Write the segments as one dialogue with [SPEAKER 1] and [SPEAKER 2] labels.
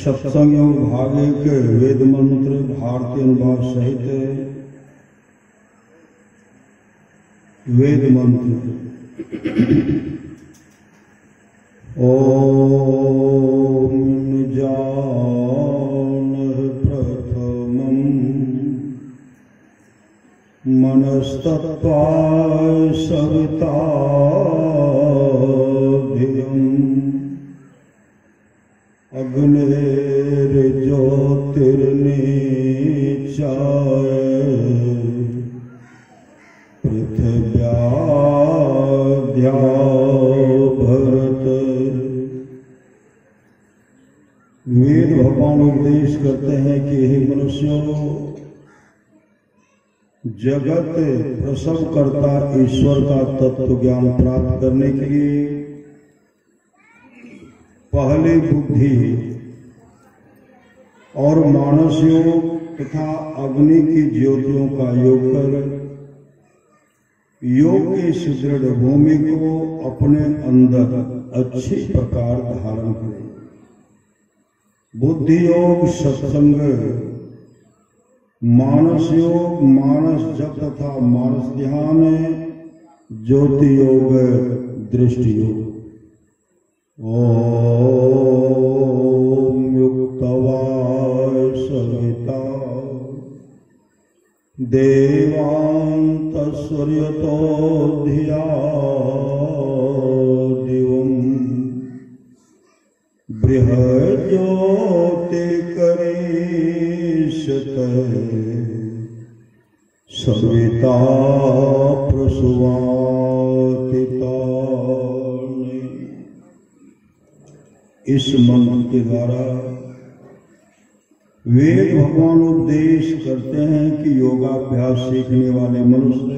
[SPEAKER 1] सत्संग योग भाग एक वेद मंत्र भारतीय अनुवाद सहित वेद मंत्र। ओम जानः प्रथमं मनस्तत्त्वा सविताभियम् अग्निर्ज्योतिर्निचाय पृथिव्याद्या भरत। वेद भगवान उपदेश करते हैं कि हे मनुष्यों, जगत प्रसव करता ईश्वर का तत्व ज्ञान प्राप्त करने के लिए पहले बुद्धि और मानस योग तथा अग्नि की ज्योतियों का योग कर योग की सुदृढ़ भूमि को अपने अंदर अच्छी प्रकार धारण करें। बुद्धि योग सत्संग, मानस योग मानस जप तथा मानस ध्यान, ज्योति योग दृष्टि योग। ओम युक्तवा सविता देवान्तसूर्यतो धिया दिवम् बृहज्योतिकरीषत सविता प्रसुवातिता। इस मंत्र के द्वारा वेद भगवान उपदेश करते हैं कि योगाभ्यास सीखने वाले मनुष्य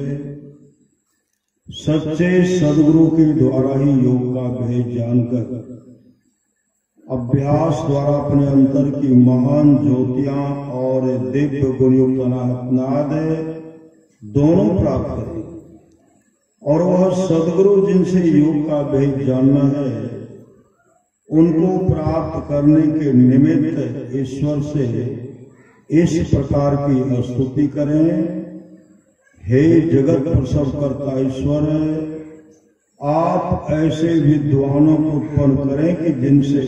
[SPEAKER 1] सच्चे सदगुरु के द्वारा ही योग का भेद जानकर अभ्यास द्वारा अपने अंतर की महान ज्योतियां और दिव्य गुणयुक्त अनाहत दोनों प्राप्त करें। और वह सदगुरु जिनसे योग का भेद जानना है, उनको प्राप्त करने के निमित्त ईश्वर से इस प्रकार की स्तुति करें। हे जगत प्रसव करता ईश्वर, आप ऐसे विद्वानों को उत्पन्न करें कि जिनसे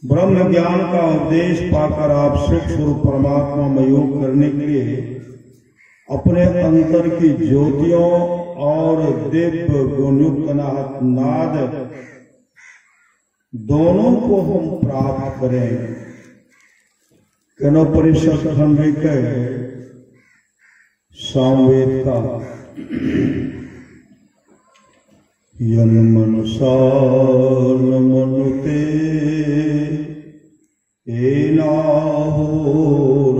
[SPEAKER 1] ब्रह्म ज्ञान का उपदेश पाकर आप सुख स्वरूप परमात्मा में योग करने के लिए अपने अंतर की ज्योतियों और दिव्य गुणयुक्त अनाहत नाद दोनों को हम प्राप्त करें। कनोपनिषद खंड के सामवेद का यन मनसा न मनुते एनाहोर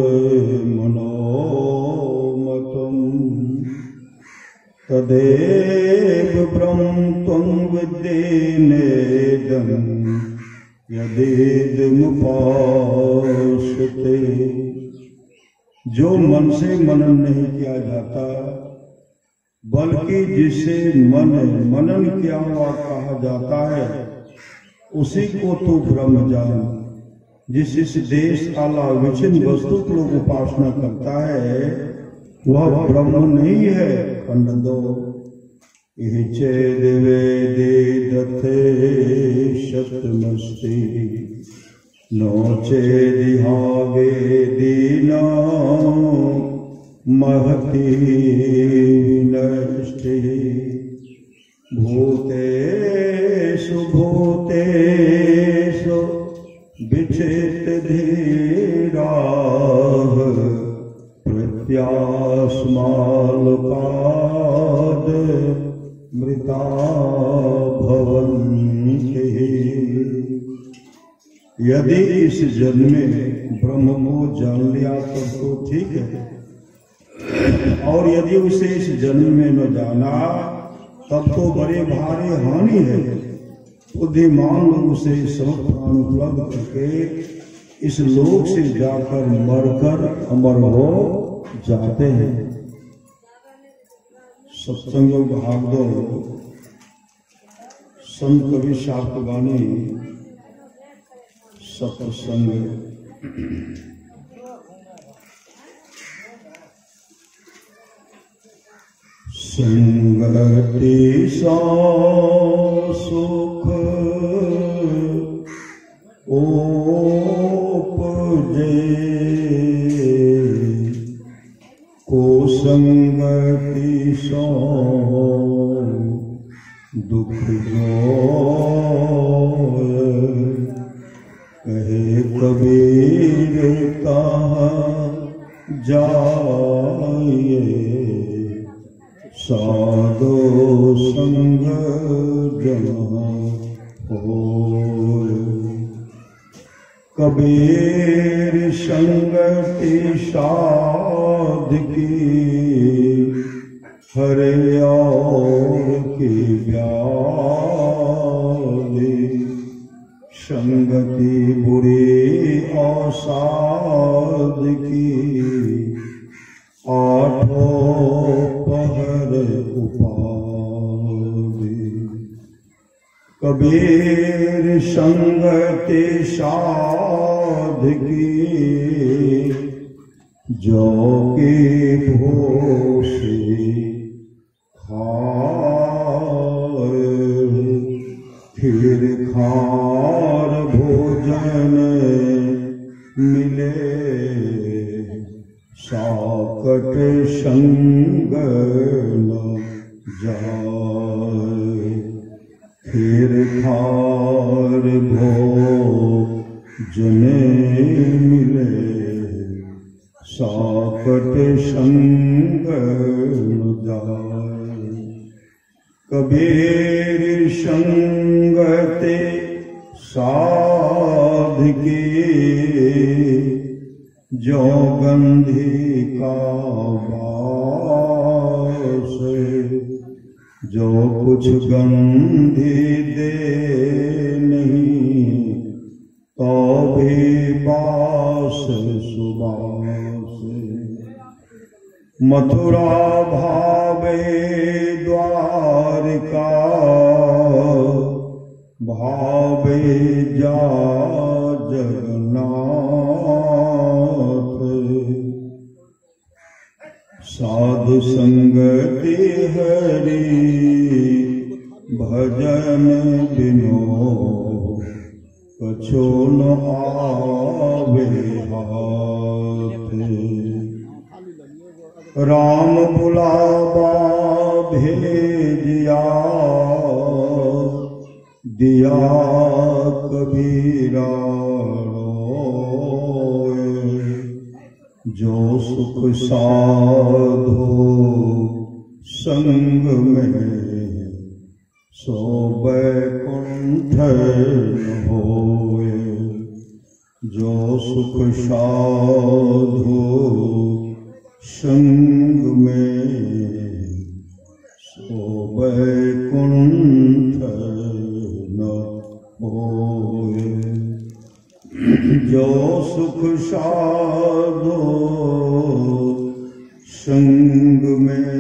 [SPEAKER 1] मनोमतम् तदेव ब्रह्म त्वं विद्येनेदम् यदेदमुपाश्रिते। जो मन से मनन नहीं किया जाता, बल्कि जिसे मनन किया हुआ कहा जाता है, उसी को तू ब्रह्म जान। जिस इस देश काला विचिन्न वस्तु को लोग उपासना करता है, वह ब्रह्म नहीं है। खंड 2 चेद वेदे दथे शतमस्ति नो चेदिहा वेदिना महति नष्टि भूतेषु भूतेषु विचित धीराः प्रत्यास्मालोकाद मृता भवन्ति। यदि इस जन्म में ब्रह्म को जान लिया तब तो ठीक है, और यदि उसे इस जन्म में न जाना तब तो बड़े भारी हानि है। बुद्धिमान लोग उसे समर्थ प्राण उपलब्ध करके इस लोक से जाकर मरकर अमर हो जाते हैं। सत्संग भाग 2 संत कवि शास्त्रवाणी सत्संग संगति सा सुख उपजे को संगति सो दुख जोय कहे कबीर कहा जाए साधो संग जहाँ होय कबीर संगति साधकी हरे और की व्याधि संगति बुरी असाधकी आठों पहर उपाधि कबीर संगति साधकी जो के भोसे खाए फिर खार भोजन मिले साकट संग न जाए फिर खार भोजन मिले साकट संग न जाए कबीर संगति साधकी जो गंधी का वास जो कुछ गंधी दे नहीं तो भी बास सुबास मथुरा भावे द्वारिका भावे जा जगन्नाथ साधु संगति हरि भजन बिनो कछो न आवे हाथ राम बुलावा भेजिया दिया कबीरा जो सुख साधो संग में सो बैकुंठ होए जो सुख साधो संग में सो बैकुंठ न होए जो सुख साधो संग में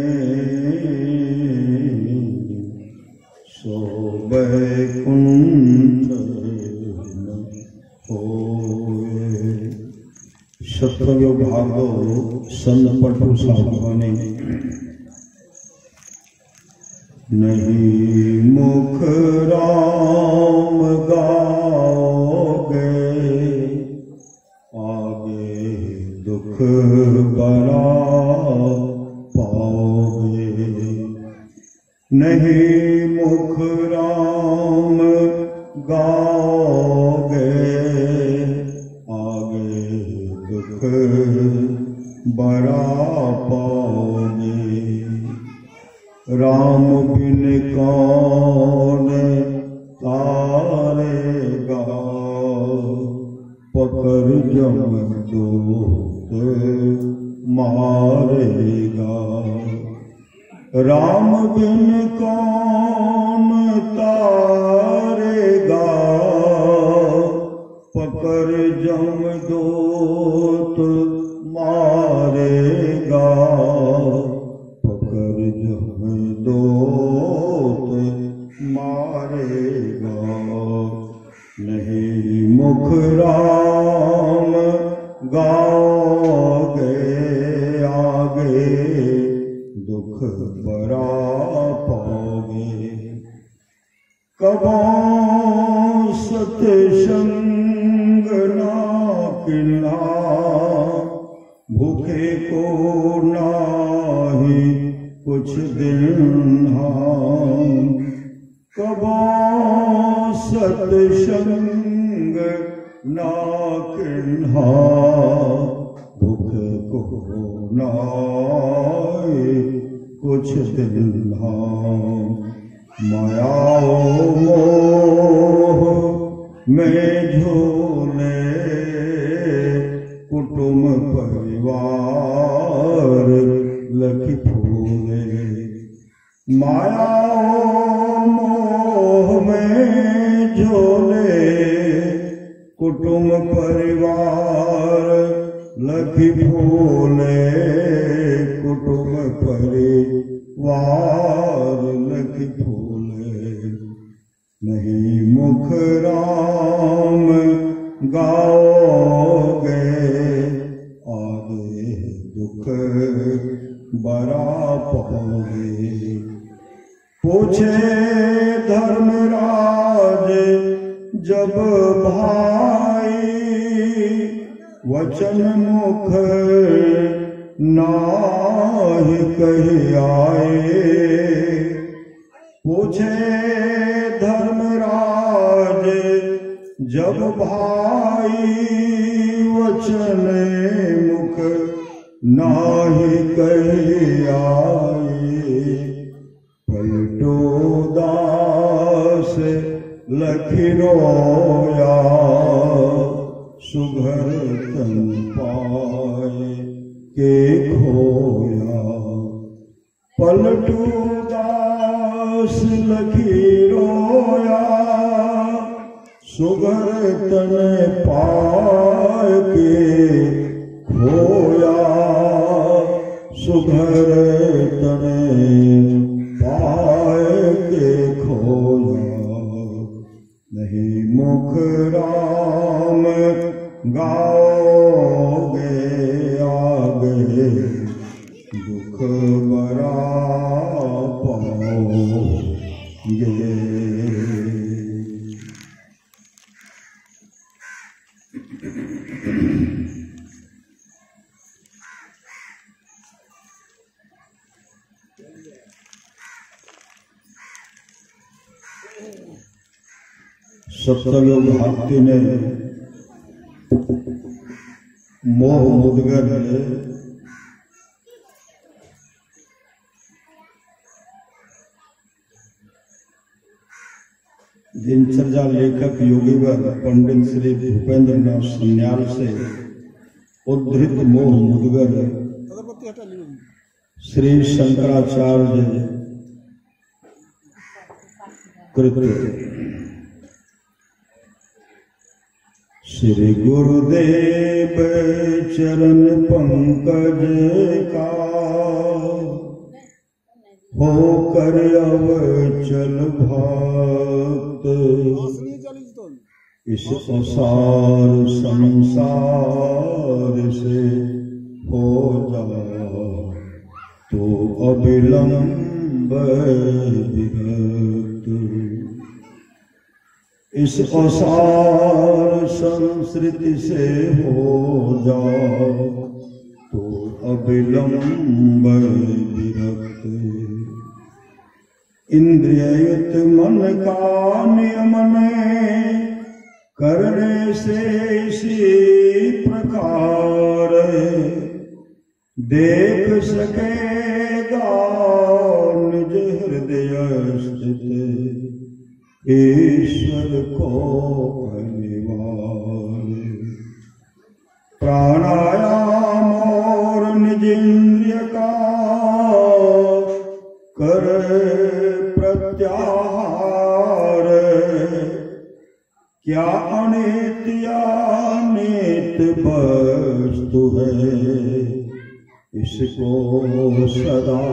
[SPEAKER 1] सो बैकुंठ न होए सत्संग भागो संत पटु साधवाने नहीं मुख राम गाओगे आगे दुख बरा पाओगे नहीं मुख राम गाओगे आगे दुख बरा पाओगे राम बिन कौन तारेगा पकड़ जमदूत मारेगा राम बिन कौन तारेगा पकड़ जमदूत मारेगा पकड़ जमदूत मारेगा नहीं मुख राम गाओगे आगे दुख बरा पाओगे। कबो सतसंग ना किन्हा भूखे को नाही कुछ दिन हम। कबो सतसंग ना किन्हा भूखे को नाही कुछ दिन हम। माया मोह में झूले कुटुंब परिवार लखी फूले। माया मोह में झोले कुटुंब परिवार लखी फूले। कुटुंब परिवार लखी फूले। नहीं मुख राम गाओगे आगे दुख बरा पाओगे। पूछे धर्मराज जब भाई वचन मुख नाहि कहि आए। पूछे धर्मराज जब भाई वचन मुख नाहि कहि आए। पलटो दास लखी रोया सुघर तन पाए के खोया। पलटू दास लखी रोया सुघर तन पाए के खोया। सुघर तन पाए के खोया। नहीं मुख राम गाओगे आगे दुख बरा पाओगे। सप्तयोग भक्ति ने मोह मुदगर ने दिनचर्या लेखक योगीवर पंडित श्री भूपेंद्र नाथ सन्याल से उद्धृत मोह मुदगर श्री शंकराचार्य कृत। श्री गुरुदेव चरण पंकज का होकर अवचल भक्त। इस संसार संसार से हो जा तो अविलंब विरक्त। इस संसार संस्कृति से हो जाओ तो अविलंब विरक्त। इंद्रिययुक्त मन का नियमन करने से इसी प्रकार देख सकेगा निज हृदय स्थित ईश्वर को अनिवार्य। प्राणायाम और निज इंद्रिय का कर प्रत्याहार। क्या अनित्यानित वस्तु है इसको सदा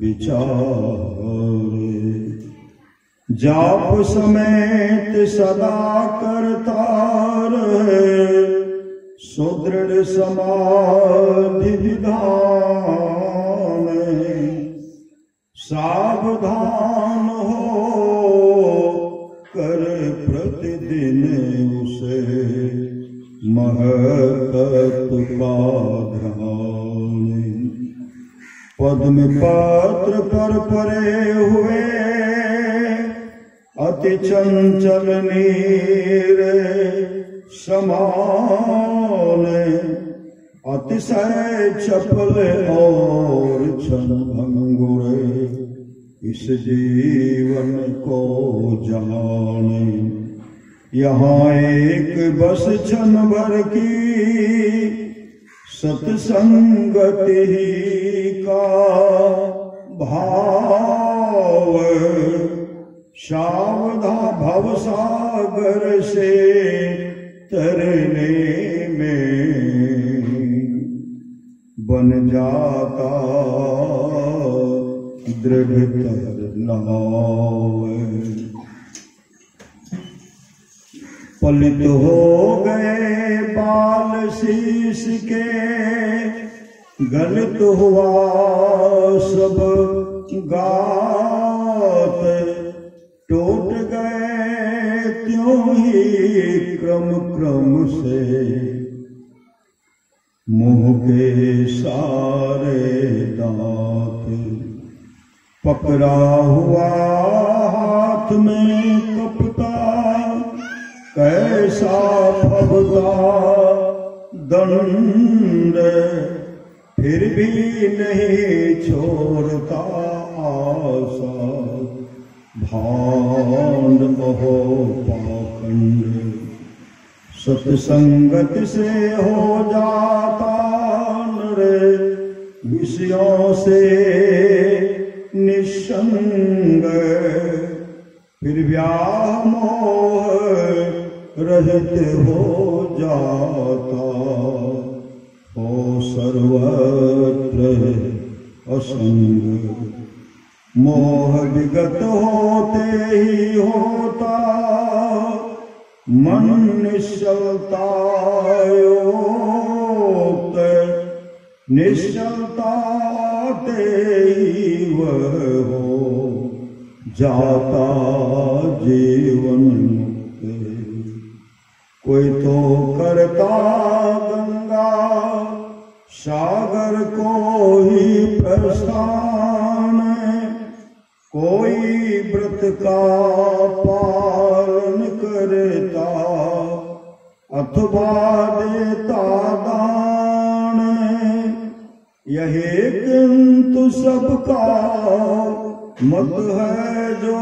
[SPEAKER 1] विचार। जाप समेत सदा करता रहे, सुदृढ़ समाधि विधान, सावधान हो कर प्रतिदिन उसे महत्व का ध्यान। पद्म पत्र पर परे हुए अति चंचल नीर समान, अतिशय चपल और क्षणभंगुर इस जीवन को जाने। यहाँ एक बस क्षण भर की सत्संगति ही का भाव, सावधान भवसागर से तरने में बन जाता दृढ़तर नाव। पलित हो गए बाल शीश के, गलित हुआ सब गात, टूट गए त्यों ही क्रम क्रम से मुंह के सारे दांत। पकड़ा हुआ हाथ में कपता कैसा फबता दंड, फिर भी नहीं छोड़ता आशा भांड हो पाखंड। सत्संगत से हो जाता नर विषयों से निसंग, फिर व्याह मोह रहित हो जाता हो सर्वत्र असंग। मोह विगत होते ही होता मन निश्चलतायुक्त, निश्चलताते ही वह हो जाता जीवन मुक्त। कोई तो करता गंगा सागर को ही प्रस्थान, कोई व्रत का पालन करता अथवा देता दान। यही किंतु सबका मत है जो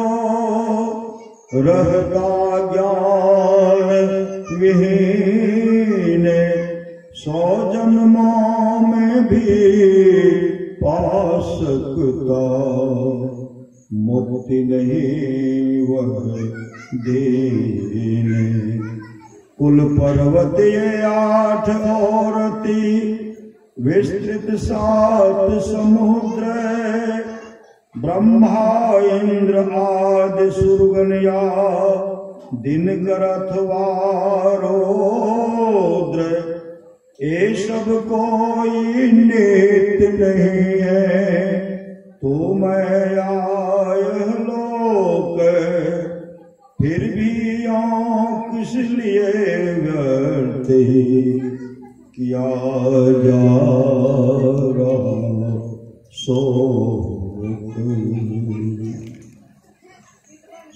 [SPEAKER 1] रहता ज्ञान विहीन, 100 जन्मों में भी पा सकता मुक्ति नहीं वह देने। कुल पर्वत ये 8 औरती, विस्तृत 7 समुद्र, ब्रह्मा इंद्र आदि सुरगणया, दिनकर अथवा रौद्र। ये सब कोई नित्य नहीं है, तो मैं आया लोक, फिर भी किस लिए व्यर्थ किया जा रहा सो।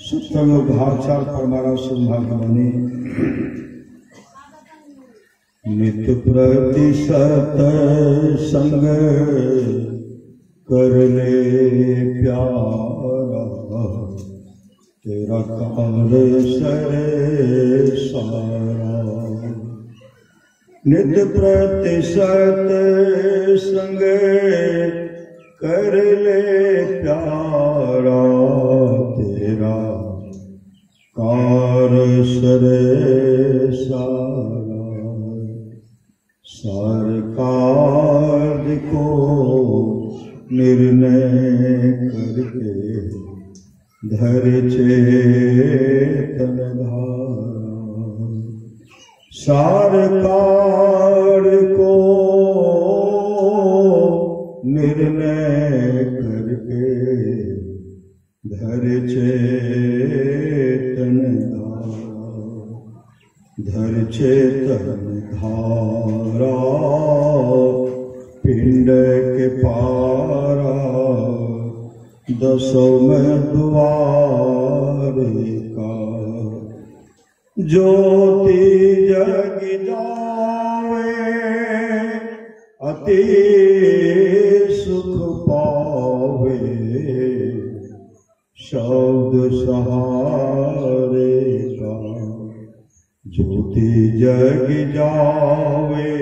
[SPEAKER 1] सत्संग भाचार परमारा सौभाग्य बने, नित्य प्रतिशत संग कर ले प्यारा, तेरा कार्य सरे सारा। नित्य प्रतिशत संग कर ले प्यारा, तेरा कार्य सरे सारा। सरकार को निर्णय करके धर चेतन धारा, सरकार को निर्णय करके धर चेतन धारा, धर चेतन धारा, पिंड के पारा, दसों में द्वारे का, ज्योति जग जावे अति सुख पावे, शब्द सहारे का, ज्योति जग जावे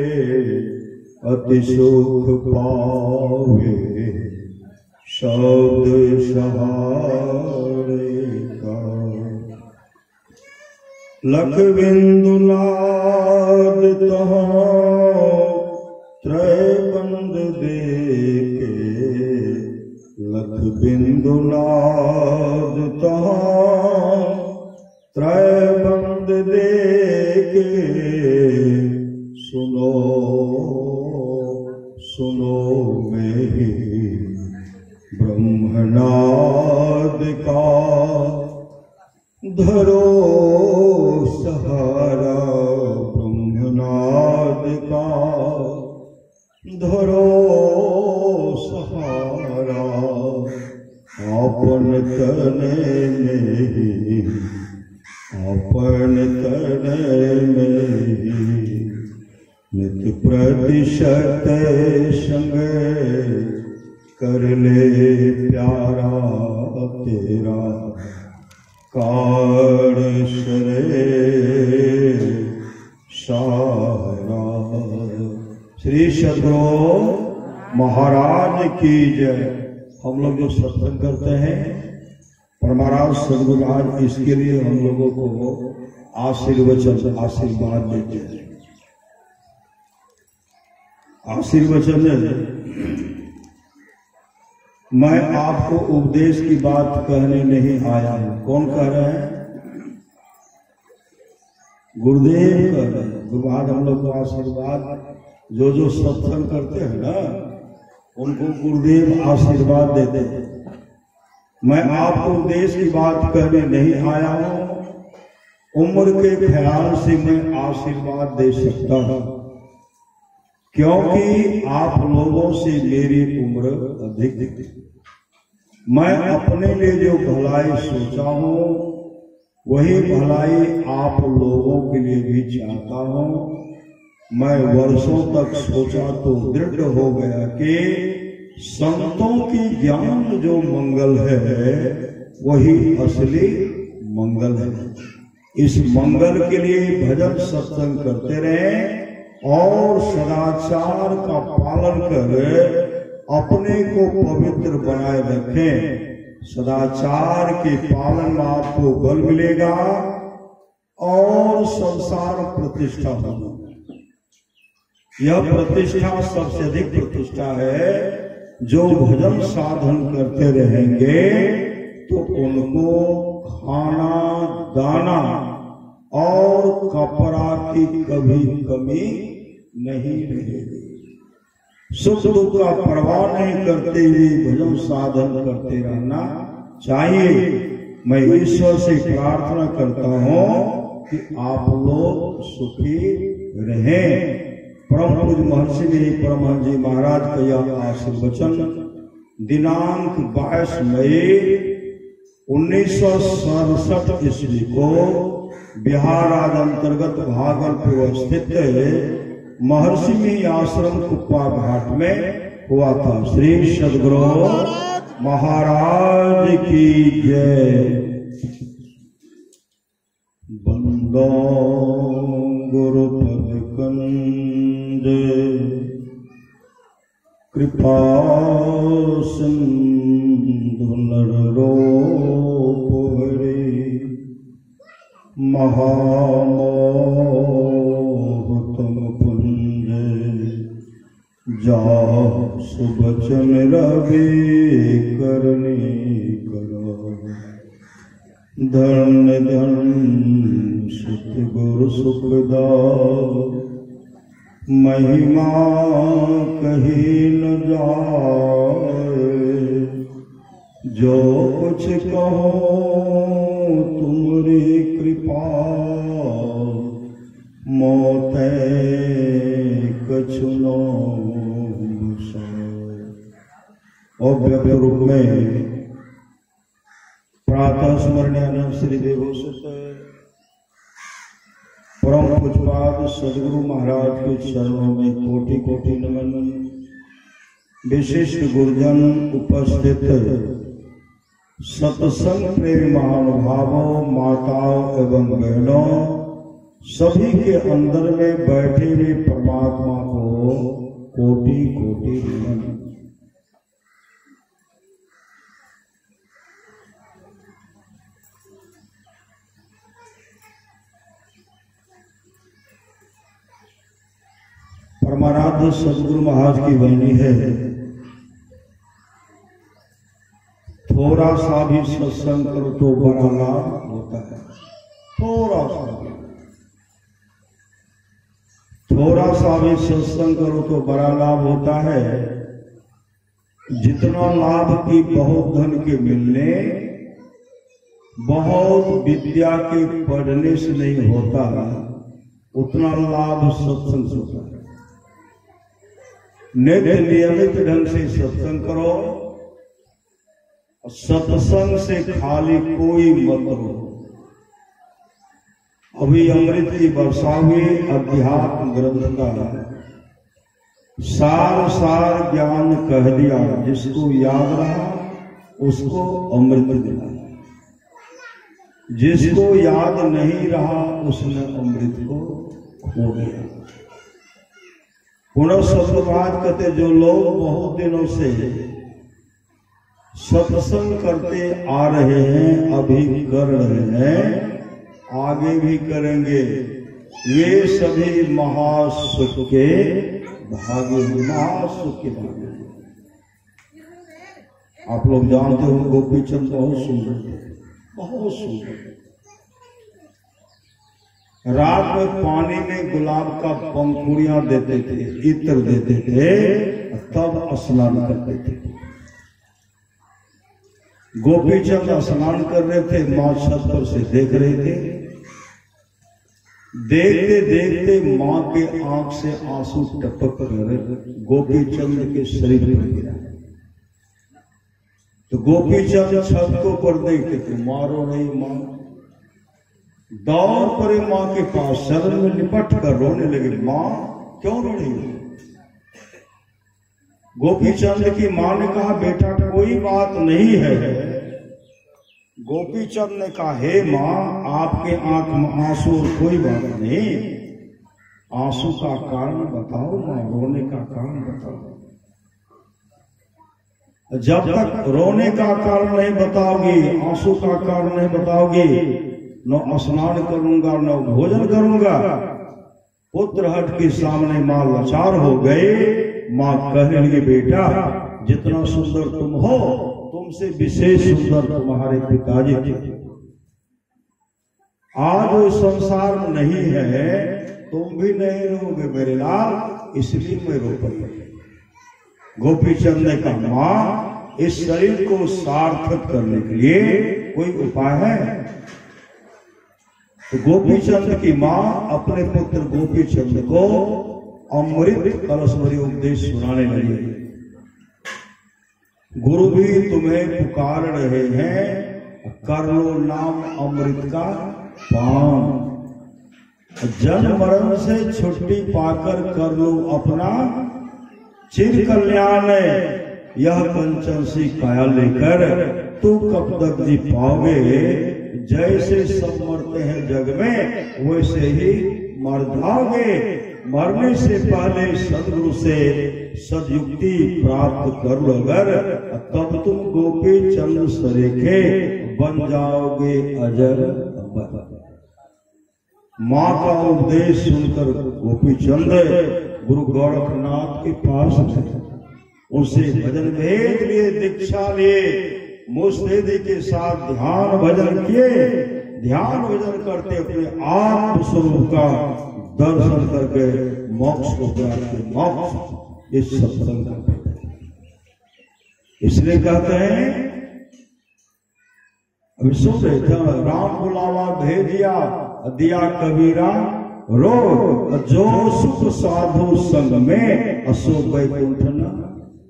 [SPEAKER 1] अति सुख पावे, शब्द सहारे का। लख बिंदु नाद तहाँ त्रय बंद देके, लख बिंदु नाद तहाँ त्रय बंद देके, सुनो सुनो मेरी ब्रह्मनाद का, धरो सहारा ब्रह्मनाद का, धरो सहारा, अपन तने में, अपन तने में नित प्रतिशत संग कर ले प्यारा तेरा, काल सरे सारा। श्री सद्गुरु महाराज की जय। हम लोग जो सत्संग करते हैं, परमाराज सद्गुरु आज इसके लिए हम लोगों को आशीर्वचन देते हैं। आशीर्वचन मैं आपको उपदेश की बात कहने नहीं आया हूं। कौन कह रहे हैं? गुरुदेव कह रहे हैं। गुरुवाद हम लोग को आशीर्वाद, जो सत्संग करते हैं ना, उनको गुरुदेव आशीर्वाद देते हैं। मैं आपको उपदेश की बात कहने नहीं आया हूं। उम्र के ख्याल से मैं आशीर्वाद दे सकता हूं, क्योंकि आप लोगों से मेरी उम्र अधिक है। मैं अपने लिए जो भलाई सोचा हूं, वही भलाई आप लोगों के लिए भी चाहता हूं। मैं वर्षों तक सोचा तो दृढ़ हो गया कि संतों की ज्ञान जो मंगल है, वही असली मंगल है। इस मंगल के लिए भजन सत्संग करते रहें और सदाचार का पालन कर अपने को पवित्र बनाए रखें। सदाचार के पालन में आपको बल मिलेगा और संसार प्रतिष्ठा होगी। यह प्रतिष्ठा सबसे अधिक प्रतिष्ठा है। जो भजन साधन करते रहेंगे तो उनको खाना दाना और कपड़ा की कभी कमी नहीं रहेगी। सुख दुख का परवाह नहीं करते हुए भजन साधन करते रहना चाहिए। मैं ईश्वर से प्रार्थना करता हूँ कि आप लोग सुखी रहें। परम पूज्य महर्षि ने परमहंस जी महाराज का यह आशीर्वचन दिनांक 22 मई 1967 ईस्वी को बिहार राज्य अंतर्गत भागलपुर स्थित महर्षि में आश्रम कुप्पा घाट में हुआ था। श्री सद्गुरु महाराज की जय। बंदो गुरुपद कंज कृपा सिंधु नररूप हरि, महामोह तुम पुंज जा सुबचन रवि करनी करो। धन्य धन्य सतगुरु सुखदास, महिमा कही न जाए। जो कुछ कहो तुमरी कृपा, मोते कछु न बसाए। और व्यक्त रूप में प्रातः स्मरणीय श्री देवोचित परम पूज्यपाद सदगुरु महाराज के चरणों में कोटि कोटि नमन। विशिष्ट गुरुजन, उपस्थित सत्संग प्रेमी महानुभावों, माताओं एवं बहनों, सभी के अंदर में बैठे हुए परमात्मा को कोटि कोटि नमन। परमाराध्य सदगुरु महाराज की वाणी है, थोड़ा सा भी सत्संग करो तो बड़ा लाभ होता है। थोड़ा सा भी सत्संग करो तो बड़ा लाभ होता है। जितना लाभ की बहुत धन के मिलने, बहुत विद्या के पढ़ने से नहीं होता, उतना लाभ सत्संग से होता है। नित्य नियमित ढंग से सत्संग करो। सत्संग से खाली कोई मत हो। अभी अमृत की वर्षा हुई, अध्यात्म ग्रंथ का सार सार ज्ञान कह दिया। जिसको याद रहा उसको अमृत मिला, जिसको याद नहीं रहा उसने अमृत को खो दिया। पुनः सत्यवाद कहते, जो लोग बहुत दिनों से सत्संग करते आ रहे हैं, अभी कर रहे हैं, आगे भी करेंगे, वे सभी महासुख के भागी, महासुख के भागी। आप लोग जानते हो गोपीचंद बहुत सुंदर थे, बहुत सुंदर। रात में पानी में गुलाब का पंखुड़ियां देते थे, इत्र देते थे, तब स्नान करते थे। गोपीचंद स्नान कर रहे थे, मां छत पर से देख रहे थे। देखते देखते मां के आंख से आंसू टपक कर गोपीचंद के शरीर पर गिरा। तो गोपीचंद छत को पर देखते थे, मारो नहीं मां। दौड़ पड़े मां के पास, शरण में लिपट कर रोने लगे। मां क्यों रो रही हो? गोपीचंद की मां ने कहा, बेटा कोई बात नहीं है। गोपीचंद ने कहा, हे मां, आपके आंख में आंसू, कोई बात नहीं, आंसू का कारण बताओ मां, रोने का कारण बताओ। जब तक रोने का कारण नहीं बताओगी, आंसू का कारण नहीं बताओगी, न स्नान करूंगा न भोजन करूंगा। पुत्र हट के सामने मां लाचार हो गए। मां कहने लगी, बेटा जितना सुंदर तुम हो, तुमसे विशेष सुंदर तुम्हारे पिताजी थे। आज वो संसार में नहीं है, तुम भी नहीं रहोगे मेरे लाल, इसलिए मैं रो पड़ी। गोपीचंद ने कहा, मां इस शरीर को सार्थक करने के लिए कोई उपाय है? तो गोपीचंद की मां अपने पुत्र गोपीचंद को अमृत कलशवरी उपदेश सुनाने लगी। गुरु भी तुम्हें पुकार रहे हैं, कर लो नाम अमृत का पान। जन्म मरण से छुट्टी पाकर कर लो अपना चिर कल्याण। यह कंचन सी काया लेकर तू कब तक जी पाओगे? जैसे सब मरते हैं जग में, वैसे ही मर जाओगे। मरने से पहले सदगुरु से सदयुक्ति प्राप्त कर लो अगर, तब तुम गोपी चंद सरेखे बन जाओगे अजर अमर। माँ का उपदेश सुनकर गोपी चंद गुरु गोरखनाथ के पास गए, उनसे भजन भेद लिए, दीक्षा लिए। मुस्तैदी के साथ ध्यान भजन किए, ध्यान भजन करते अपने आत्म स्वरूप का दर्शन करके मोक्ष को प्राप्त, मोक्ष इस सत्संग का। इसलिए कहते हैं, अभी सुन रहे थे, राम बुलावा भेजिया दिया कबीरा रो, जो सुख साधु संग में असो वैकुंठ न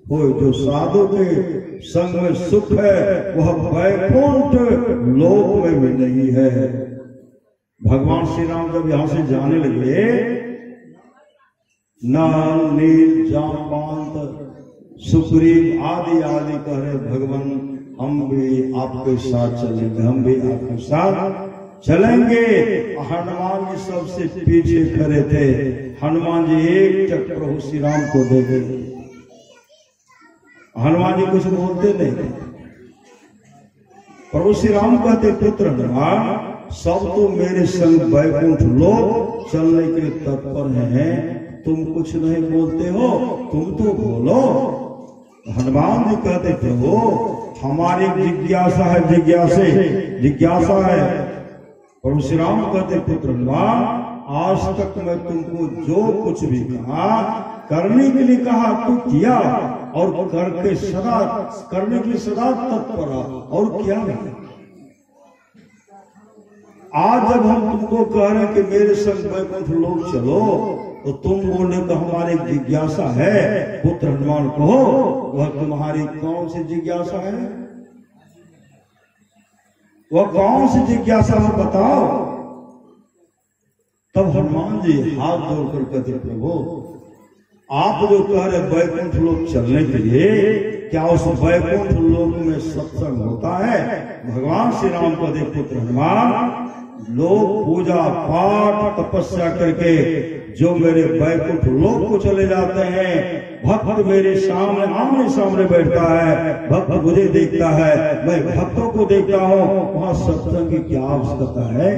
[SPEAKER 1] हो। जो साधु के संग में सुख है वह वैकुंठ लोक में भी नहीं है। भगवान श्री राम जब यहां से जाने लगे, नल नील जामवंत सुग्रीव आदि आदि कह रहे, भगवान हम भी आपके साथ चलेंगे, हम भी आपके साथ चलेंगे। हनुमान जी सबसे पीछे खड़े थे। हनुमान जी एक चक्कर प्रभु श्री राम को दे गए। हनुमान जी कुछ बोलते नहीं। प्रभु श्री राम कहते, पुत्र हनुमान, सब तो मेरे संग वैकुंठ लोक चलने के तत्पर हैं, तुम कुछ नहीं बोलते हो, तुम तो बोलो। हनुमान जी कहते, प्रभु हमारी जिज्ञासा है, जिज्ञासा है। प्रभु श्री राम कहते, पुत्र हनुमान, आज तक मैं तुमको जो कुछ भी कहा, करने के लिए कहा तो किया, और करने के लिए सदा तत्पर, और क्या नहीं। आज जब हम तुमको कह रहे हैं कि मेरे संग वैकुंठ लोक चलो, तो तुम बोलने का हमारी जिज्ञासा है। पुत्र हनुमान कहो, वह तुम्हारी कौन सी जिज्ञासा है? वह कौन सी जिज्ञासा है, बताओ। तब हनुमान जी हाथ जोड़कर कहते, प्रभु आप जो कह रहे वैकुंठ लोक चलने के लिए, क्या उस वैकुंठ लोक में सत्संग होता है? भगवान श्री राम कहते, पुत्र हनुमान, लोग पूजा पाठ तपस्या करके जो मेरे वैकुंठ लोक को चले जाते हैं, भक्त मेरे सामने आमने सामने बैठता है, भक्त मुझे देखता है, मैं भक्तों को देखता हूँ, वहां सत्संग की क्या आवश्यकता है?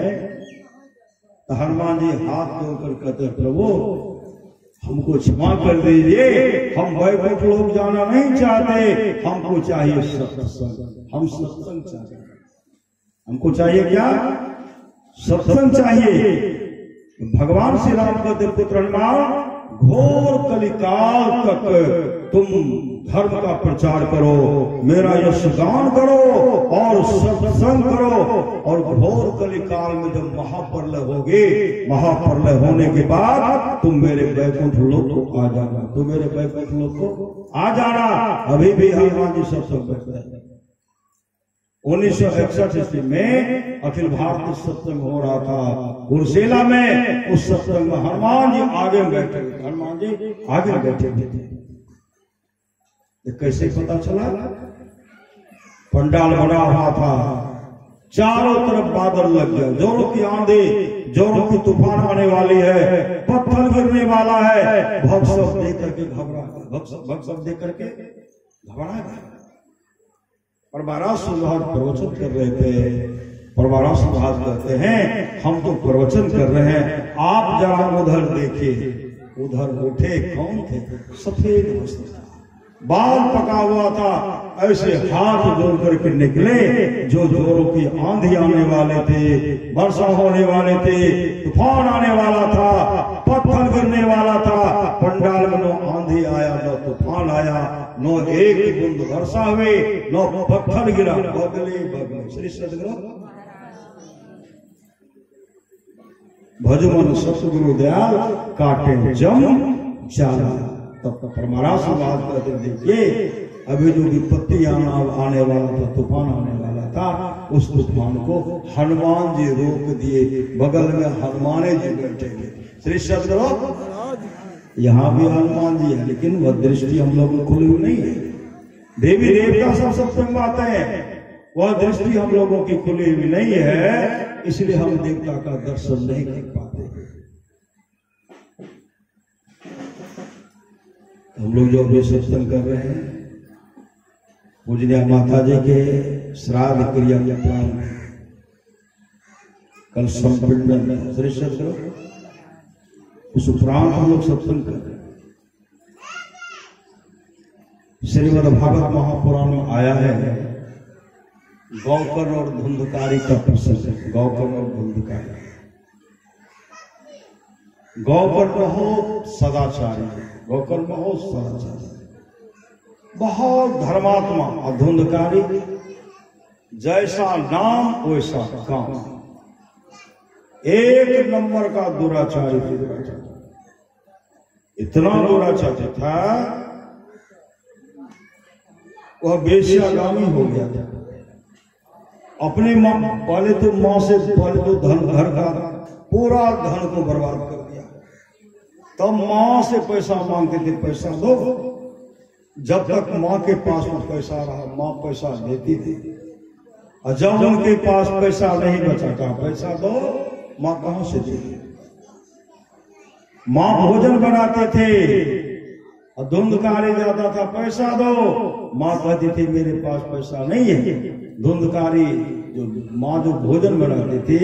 [SPEAKER 1] तो हनुमान जी हाथ जोड़कर कहते, प्रभु हमको क्षमा कर दीजिए, हम वैकुंठ लोक जाना नहीं चाहते, हमको चाहिए सत्संग। हम सत्संग चाहते हैं। हमको चाहिए क्या? सत्संग चाहिए। भगवान श्री राम कहते, पुत्र हनुमान, घोर कलिकाल तक तुम धर्म का प्रचार करो, मेरा यश गान करो और सत्संग करो, और घोर कलिकाल में जब महाप्रलय होगी, महाप्रलय होने के बाद तुम मेरे वैकुंठ लोक को आ जाना, तुम मेरे वैकुंठ लोक को आ जाना। अभी भी हनुमान जी सत्संग करते हैं। 1961 ईस्वी में अखिल भारतीय सत्संग हो रहा था कुरुसेला में। उस सत्संग में हनुमान जी आगे बैठे थे, हनुमान जी आगे बैठे थे। कैसे पता चला? पंडाल बना हुआ था, चारों तरफ बादल लग गया, जोरों की आंधी, जोरों की तूफान आने वाली है, पत्थर गिरने वाला है। भक्त सब देख करके घबरा गए, भक्त सब देख करके घबरा गए। और महाराज सुभाष प्रवचन कर रहे थे। और महाराज सुभाष कहते हैं, हम तो प्रवचन कर रहे हैं, आप जरा उधर देखिए। उधर उठे, कौन थे? सफेद वस्त्र, बाल पका हुआ था, ऐसे हाथ जोड़ करके निकले। जो जोरों की आंधी आने वाले थे, वर्षा होने वाले थे, तूफान आने वाला था, पत्थर गिरने वाला था। पंडाल में न आंधी आया, न तूफान आया, न एक बूंद वर्षा हुई, न पत्थर गिरा। बगले बगले श्री सदगुरु भजमन सतगुरु दयाल काटे जम जाला। तब परमारास बात करते, देखिए अभी जो विपत्ति आने वाला था, तूफान आने वाला था, उस तूफान को हनुमान जी रोक दिए। बगल में हनुमाने जी बैठे हुए। श्री सदगुरु यहाँ भी हनुमान जी है, लेकिन वह दृष्टि हम लोगों को खुली नहीं है। देवी देवता सब सत्संग में आते हैं, वह दृष्टि हम लोगों की खुली हुई नहीं है, इसलिए हम देवता का दर्शन नहीं कर पाते। हम लोग जो भी सत्संग कर रहे हैं, पूजनीय माता जी के श्राद्ध क्रिया के प्राण कल संपिंडन श्री सदगुरु, उस उपरांत हम लोग सत्संग कर रहे हैं। श्रीमद् भागवत महापुराण में आया है, गौकर्ण और धुंधकारी का प्रसंग है। गौकर्ण और धुंधकारी। गौकर्ण बहुत सदाचारी है, गौकर्ण बहुत सदाचारी, बहुत धर्मात्मा। और धुंधकारी जैसा नाम वैसा काम, एक नंबर का दुराचारी थे। इतना दुराचारी था वह वेश्यागामी हो गया था। अपने माँ पहले तो धन, घर का पूरा धन को बर्बाद कर दिया। तब माँ से पैसा मांगते थे, पैसा दो। जब तक माँ के पास में पैसा रहा, माँ पैसा देती थी। और जब उनके पास पैसा नहीं बचा था, पैसा दो, माँ कहां से देती? माँ भोजन बनाते थे और धुंधकारी जाता था, पैसा दो। माँ कहती थी मेरे पास पैसा नहीं है। धुंधकारी जो माँ जो भोजन बनाती थी,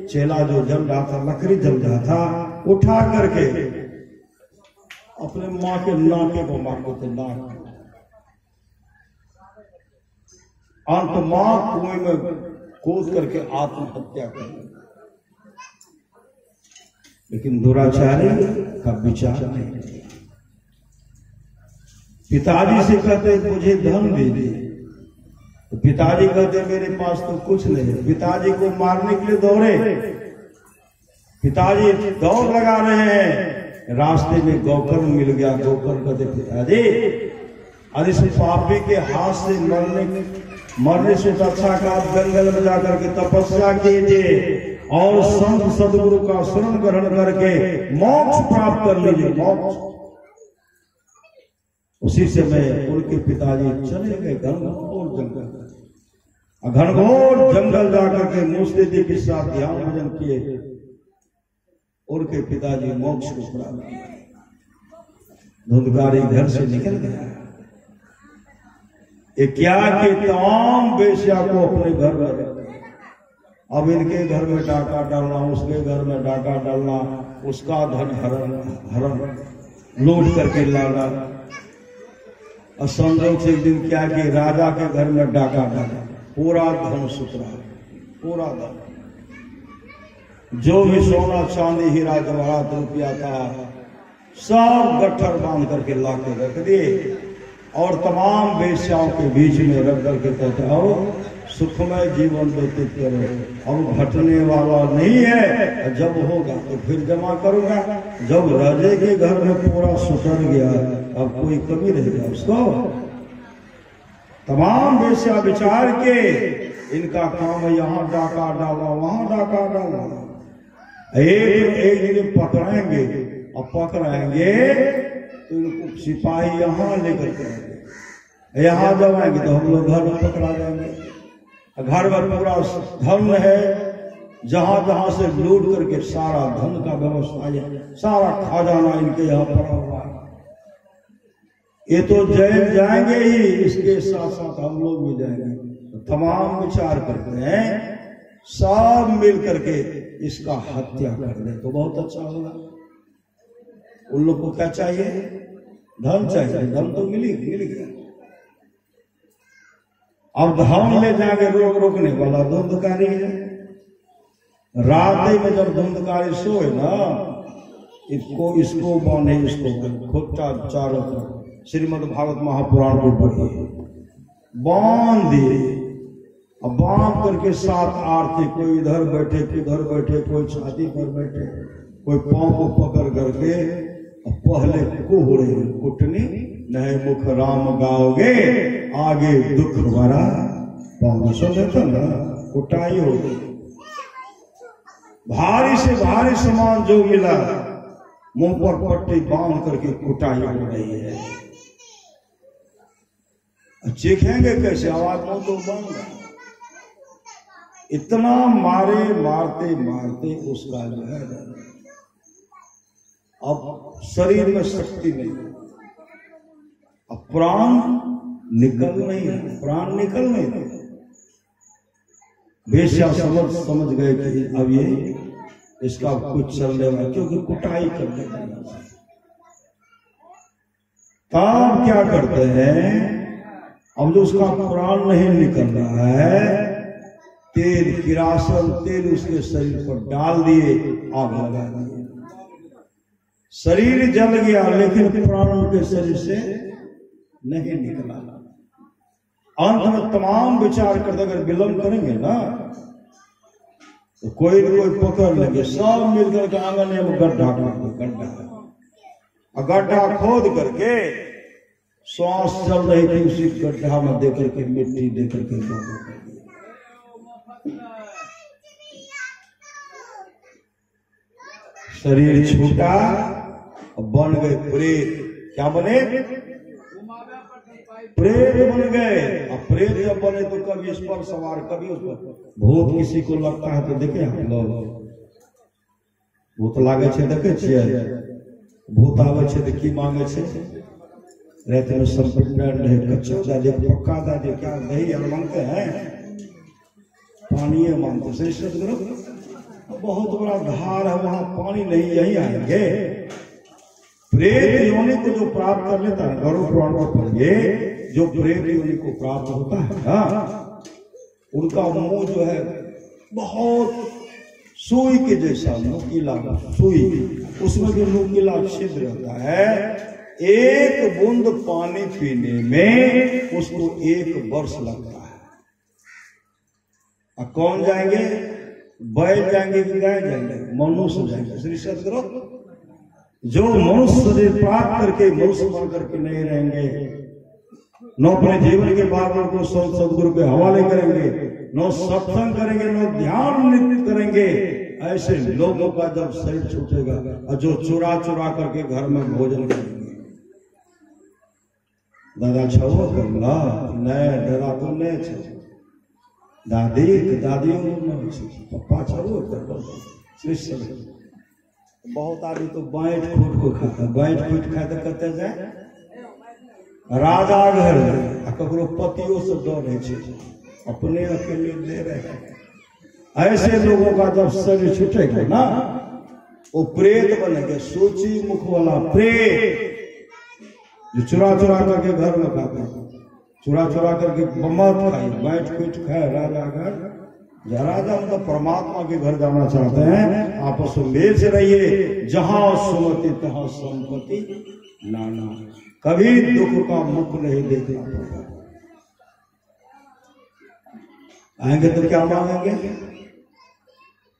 [SPEAKER 1] चेला जो जल रहा था, लकड़ी जल रहा था, उठा करके अपने माँ के नाके को मारते थे, नाक। अंत माँ कुएं में कूद करके आत्महत्या कर। लेकिन दुराचारी का विचार नहीं। पिताजी से कहते मुझे धन दे दे, तो पिताजी कहते मेरे पास तो कुछ नहीं है। पिताजी को मारने के लिए दौड़े, पिताजी दौड़ लगा रहे हैं, रास्ते में गौकर्ण मिल गया। गौकर्ण कहते पिताजी अरे इस पापी के हाथ से मरने से अच्छा का आप जंगल में जाकर के तपस्या कीजिए और संत सदगुरु का शरण ग्रहण करके मोक्ष प्राप्त कर लीजिए, मोक्ष। उसी समय उनके पिताजी चले गए घनघोर जंगल। घनघोर जंगल जाकर के मुस्तैदी के साथ ध्यान भजन किए, उनके पिताजी मोक्ष को प्राप्त किया। धुंधकारी घर से निकल गया। ये क्या कि तमाम वेश्या को अपने घर में, अब इनके घर में डाका डालना, उसके घर में डाका डालना, उसका धन हरण लूट करके लाना। और संजोग से एक दिन क्या कि राजा के घर में डाका डाला, पूरा धन सुतरा, पूरा धन, जो भी सोना चांदी हीरा जवाहरात रुपया था, सब गट्ठर बांध करके ला के रख दिए। और तमाम वेश्याओं के बीच में रख करके कहते आओ सुखमय जीवन व्यतीत करो। अब घटने वाला नहीं है, जब होगा तो फिर जमा करूंगा। जब राजे के घर में पूरा सुतर गया, अब कोई कमी रहेगा उसको। तमाम वेश्या विचार के इनका काम है यहाँ डाका डाला, वहां डाका डाला। एक दिन पकड़ेंगे, और पकड़ेंगे तो इनको सिपाही यहाँ लेकर के यहाँ जब आएंगे तो हम लोग घर में पकड़ा जाएंगे। घर में पूरा धन है, जहां जहां से लूट करके सारा धन का व्यवस्था है, सारा खजाना इनके यहाँ पड़ा हुआ है। ये तो जेल जाएंगे ही, इसके साथ साथ हम लोग भी जाएंगे। तो तमाम विचार करते हैं, सब मिल करके इसका हत्या कर दे तो बहुत अच्छा होगा। उन लोग को क्या चाहिए? धन चाहिए। धन तो मिल गया। अब धन ले जाके रोकने वाला धुंधकारी है। रात में जब धुंधकारी सोए ना, इसको बांधे, इसको खुट्टा चारों तरफ, श्रीमद् भागवत महापुराण को पढ़िए, बांध दिए। अब बांध करके साथ आरती, कोई इधर बैठे, कोई उधर बैठे, कोई छाती पर बैठे, कोई पांव को पकड़ करके पहले कोहरे कुटनी, नए मुख राम गाओगे, आगे दुख भरा पाओगे। सो देखो ना, कुटाई हो गई। भारी से भारी सामान जो मिला, मुंह पर पट्टी बांध करके कुटाई हो रही है। चीखेंगे कैसे? आवाज मुंह तो बंद है। इतना मारते मारते उसका जो है अब शरीर में शक्ति नहीं, अब प्राण निकल नहीं। वेश्या समझ गए कि अब ये इसका कुछ चलने वाला, क्योंकि कुटाई करने वाला। तब क्या करते हैं, अब जो उसका प्राण नहीं निकल रहा है, तेल, किरासन तेल उसके शरीर पर डाल दिए, आग लगा दिए। शरीर जल गया लेकिन प्राण उनके शरीर से नहीं निकला। अंत में तमाम विचार करते अगर विलंब करेंगे ना तो कोई न कोई पकड़ लेंगे, सब मिलकर के आंगन में गड्ढा गड्ढा खोद करके श्वास चल रही थी, उसी गड्ढा में देकर के मिट्टी देकर के शरीर छूटा, बन गए प्रेत। क्या बने? प्रेत बन गए। अब प्रेत जब बने तो कभी इस पर सवार, कभी उस पर। भूत किसी को लगता है तो देखे हम लोग, भूत लागे छे देखे छियै, भूत आवे छे तो की मांगे छे, रात में सब रहे कच्चा दादे पक्का दादे क्या दही और मांगते हैं, पानी मांगते। सही सदगुरु, बहुत बड़ा धार है वहां, पानी नहीं, यही आएंगे। प्रेत योनि को जो प्राप्त कर लेता है, गरुड़ पुराण को पढ़िए, जो प्रेत योनि को प्राप्त होता है ना, उनका मुंह जो है बहुत सुई के जैसा, नुकीला सुई, उसमें जो नुकीला छिद्र रहता है, एक बूंद पानी पीने में उसको 1 वर्ष लगता है। अब कौन जाएंगे? बैल जाएंगे कि गाय जाएंगे? मनुष्य जाएंगे। श्री सदगुरु, जो मनुष्य शरीर प्राप्त करके मनुष्य बन करके नहीं रहेंगे, न अपने जीवन के बार को सदगुरु के हवाले करेंगे, न सत्संग करेंगे, न ध्यान नित्य करेंगे, ऐसे लोगों का जब शरीर छूटेगा, और जो चुरा चुरा करके घर में भोजन करेंगे, दादा छो करला नए डरा तो नहीं छो, दादी दादियों पप्पा छो कर। बहुत आदमी तो बाइट फूट को खाता, बाइट फूट खाते करते जाए राजा घर ककरो पतियों से डर है, अपने अकेले दे रहे हैं। ऐसे लोगों का जब शरीर छूटेगा ना, वो प्रेत बनेंगे, सोची मुख वाला प्रेत, जो चुरा चुरा करके घर में खाता, चुरा चुरा करके मत खाए, बैठ पीट खाए राजा घर। राजा मतलब परमात्मा के घर जाना चाहते हैं, आपस में मेल से रहिए, जहां सुमति तहां संपत्ति नाना, कभी दुख का मुख नहीं देखना पड़ता। आएंगे तो क्या मांगेंगे?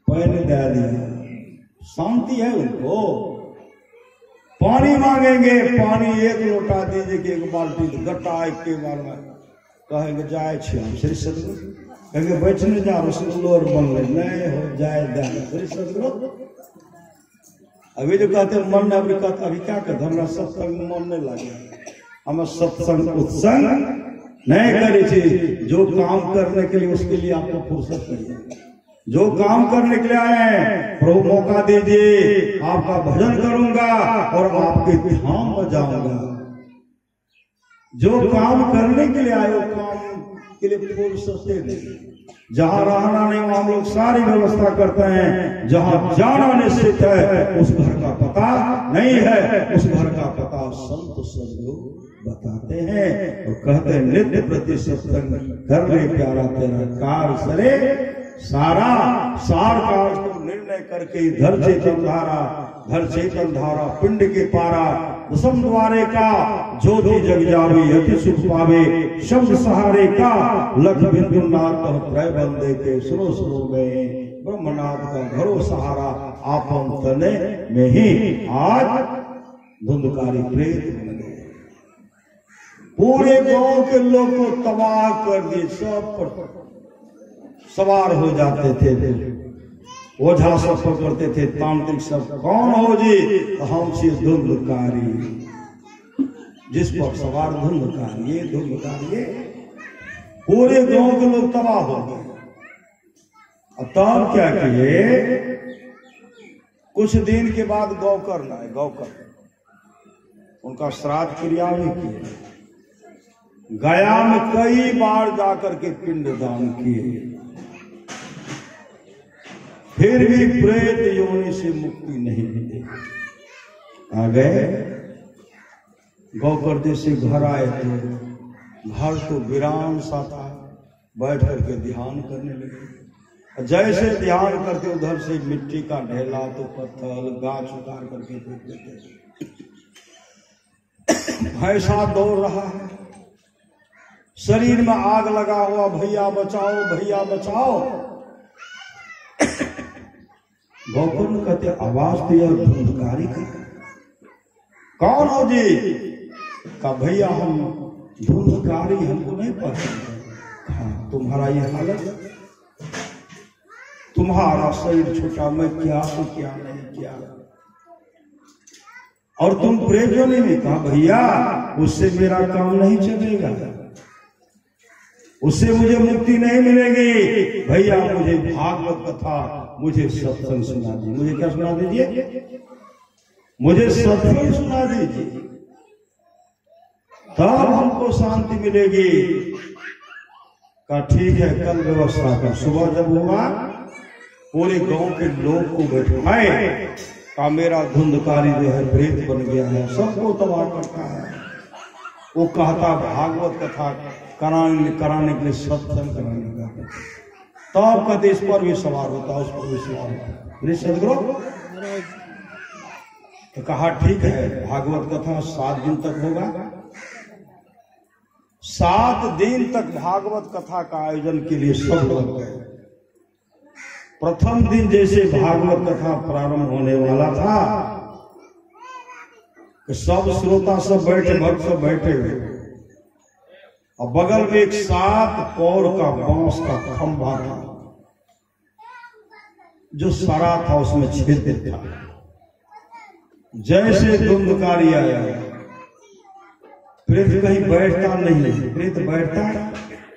[SPEAKER 1] पैन दे दिया, शांति है उनको। पानी मांगेंगे, पानी 1 लोटा दीजिए कि 1 बाल्टी गट्टा के बार में कहेंगे जाए हम। श्री सदगुरु कहेंगे बैठने जा, लोर बन नहीं हो जाए। श्री सदगुरु अभी जो कहते मन ने अभी कहते, अभी क्या कहते, हमारा सत्संग में मन नहीं लगे, हम सत्संग उत्संग नहीं करी थी। जो काम करने के लिए उसके लिए आपको फुर्सत नहीं है, जो काम करने के लिए आए हैं प्रभु मौका दीजिए, आपका भजन करूंगा और आपके धाम में जाऊंगा। जो काम करने के लिए आए, वो काम के लिए फुर्सत नहीं। जहां रहना नहीं वहां हम लोग सारी व्यवस्था करते हैं, जहां जाना निश्चित है उस घर का पता नहीं है, उस घर का पता संत सदगुरु बताते हैं और कहते हैं नित्य प्रति सत्संग कर ले प्यारा तेरा कार सरे सारा। सार काज को निर्णय करके घर चेतन धारा पिंड के पारा, दसम द्वारे का ज्योति जग जावे, अति सुख पावे शब्द सहारे का, लख बिंदु नाथ त्रय बंदे के सुनो सुनो में, ब्रह्मनाथ का घरो सहारा आपन तने में ही। आज धुंधकारी प्रेत बन गए, पूरे गांव के लोग को तबाह कर दिए, सब पर सवार हो जाते थे, ओझा सब पकड़ते थे, तांत्रिक सब। कौन हो जी? तो हम से धुंधकारी, जिस पर सवार धुंधकारी, ये धुंधकारी, पूरे गांव के लोग तबाह हो गए। अब तब क्या किए? कुछ दिन के बाद गौ करना है, गौ कर उनका श्राद्ध क्रिया भी किए, गया में कई बार जाकर के पिंड दान किए, फिर भी प्रेत योनि से मुक्ति नहीं मिली। आ गए गौ करते से घर आए तो घर तो वीरान सा था, बैठ करके ध्यान करने लगे। जैसे ध्यान करते उधर से मिट्टी का ढेला तो पत्थर गाछ उतार करके फेंक देते। भैंसा दौड़ रहा है, शरीर में आग लगा हुआ, भैया बचाओ भैया बचाओ। गोकुल कहते आवाज तो यह धुंधकारी का, कौन हो जी? का भैया हम धुंधकारी, हमको नहीं पसंद। तुम्हारा ये हालत, तुम्हारा शरीर छोटा, मैं क्या तो क्या नहीं किया, और तुम प्रेजोनी में। कहा भैया उससे मेरा काम नहीं चलेगा, उससे मुझे मुक्ति नहीं मिलेगी। भैया मुझे भागवत कथा, मुझे सत्संग सुना दीजिए। मुझे क्या सुना दीजिए? मुझे सत्संग सुना दीजिए, तब हमको शांति मिलेगी। कहा ठीक है, कल व्यवस्था कर। सुबह जब हुआ पूरे गांव के लोग को बैठाए, का मेरा धुंधकारी जो है प्रेत बन गया है, सबको तबाह करता है। वो कहता भागवत कथा कराने के लिए सत्संग कराने का, तब कहते इस पर भी सवार होता, उस पर भी सवार होता। सदगुरु तो कहा ठीक है, भागवत कथा 7 दिन तक होगा। 7 दिन तक भागवत कथा का आयोजन के लिए सब लग गए। प्रथम दिन जैसे भागवत कथा प्रारंभ होने वाला था कि सब श्रोता सब बैठे, भक्त सब बैठे हुए, और बगल में एक 7 कौर का बांस का खंभा था, जो सरा था उसमें छेद था। जैसे धुंधकारी आया, प्रेत कहीं बैठता नहीं, प्रेत बैठता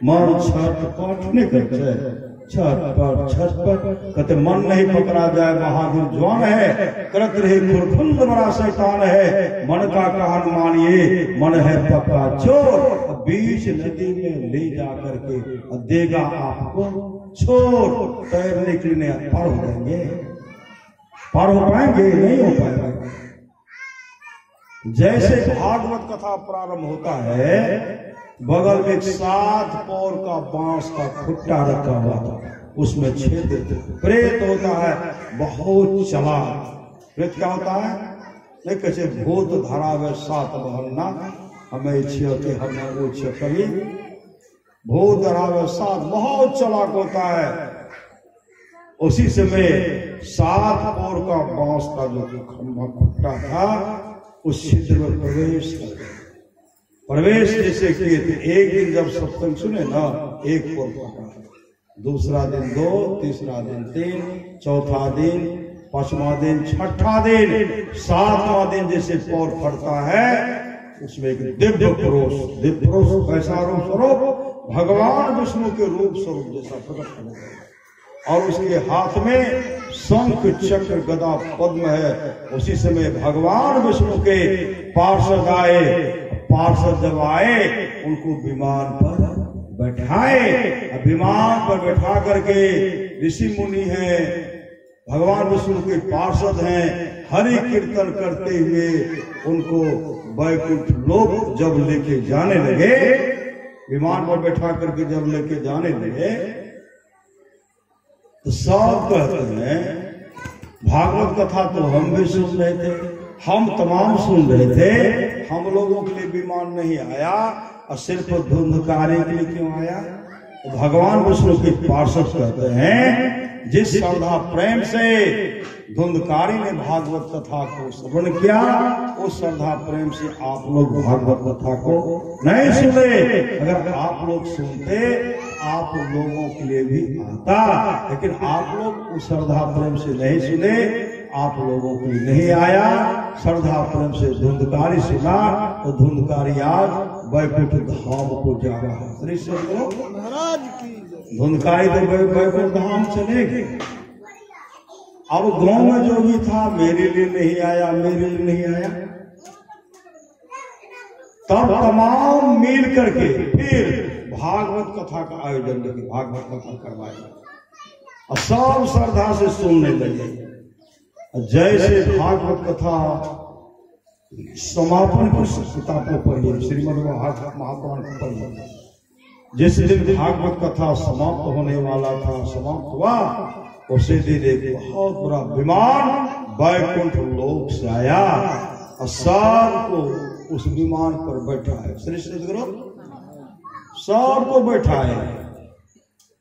[SPEAKER 1] मन छटपट नहीं करते, छटपट कहते मन नहीं पकड़ा जाए, बहादुर जवान है, करत रहे खुरखुंद बड़ा शैतान है, मन का कहन मानिए, मन है पक्का चोर। बीच नदी में ले जा करके देगा आपको छोड़, तैरने के लिए पार हो जाएंगे, पार हो पाएंगे? नहीं हो पाएगा। जैसे भागवत कथा प्रारंभ होता है, बगल में 7 पौर का बांस का खुट्टा रखा हुआ था, उसमें छेद। प्रेत होता है बहुत चालाक। प्रेत क्या होता है? नहीं कैसे भूत धरावे 7 बहलना, हमें छियके हमें वो छियकली, भूत धरावे 7, बहुत चालाक होता है। उसी समय 7 पौर का बांस का जो खंभा खुट्टा था, उस छिद्र में प्रवेश कर गए। प्रवेश जैसे किए थे, एक दिन जब सत्संग सुने ना, 1 पौर पकड़ा, दूसरा दिन 2, तीसरा दिन 3, चौथा दिन, 5वां दिन, 6ठा दिन, 7वां दिन जैसे पौर फटता है, उसमें एक दिव्य पुरुष, दिव्य पुरुष कैसा रूप स्वरूप? भगवान विष्णु के रूप स्वरूप जैसा प्रकट हो गया, और उसके हाथ में शंख चक्र गदा पद्म है। उसी समय भगवान विष्णु के पार्षद आए, पार्षद जब आए उनको विमान पर बैठाए, विमान पर बैठा करके ऋषि मुनि हैं, भगवान विष्णु के पार्षद हैं, हरि कीर्तन करते हुए उनको वैकुंठ लोक जब लेके जाने लगे, विमान पर बैठा करके जब लेके जाने लगे, तो सब कहते हैं भागवत कथा तो हम भी सुन रहे थे, हम तमाम सुन रहे थे, हम लोगों के लिए विमान नहीं आया, और सिर्फ धुंधकारी के लिए क्यों आया? तो भगवान विष्णु के पार्षद कहते हैं जिस श्रद्धा प्रेम से धुंधकारी ने भागवत कथा को श्रवण किया, उस श्रद्धा प्रेम से आप लोग भागवत कथा को नहीं सुने। अगर आप लोग सुनते, आप लोगों के लिए भी आता, लेकिन आप लोग उस श्रद्धा प्रेम से नहीं सुने, आप लोगों के लिए नहीं आया। श्रद्धा प्रेम से धुंधकारी सुना, तो धुंधकारी आज वैकुंठ धाम को जा रहा है। महाराज की धुंधकारी तो वैकुंठ धाम चले गए। अब गांव में जो भी था, मेरे लिए नहीं आया, मेरे लिए नहीं आया। तब तमाम मिल करके फिर भागवत कथा का आयोजन करके भागवत कथा करवाया, और सब श्रद्धा से सुनने लगे। जैसे भागवत कथा समापन की किताब को पढ़िए, श्रीमद् महापुराण को पढ़िए, जिस दिन भागवत कथा समाप्त होने वाला था, समाप्त हुआ, उसी दिन एक बहुत बड़ा विमान वैकुंठ लोक से आया और सबको उस विमान पर बैठा है। श्री सदगुरु सबको बैठा है।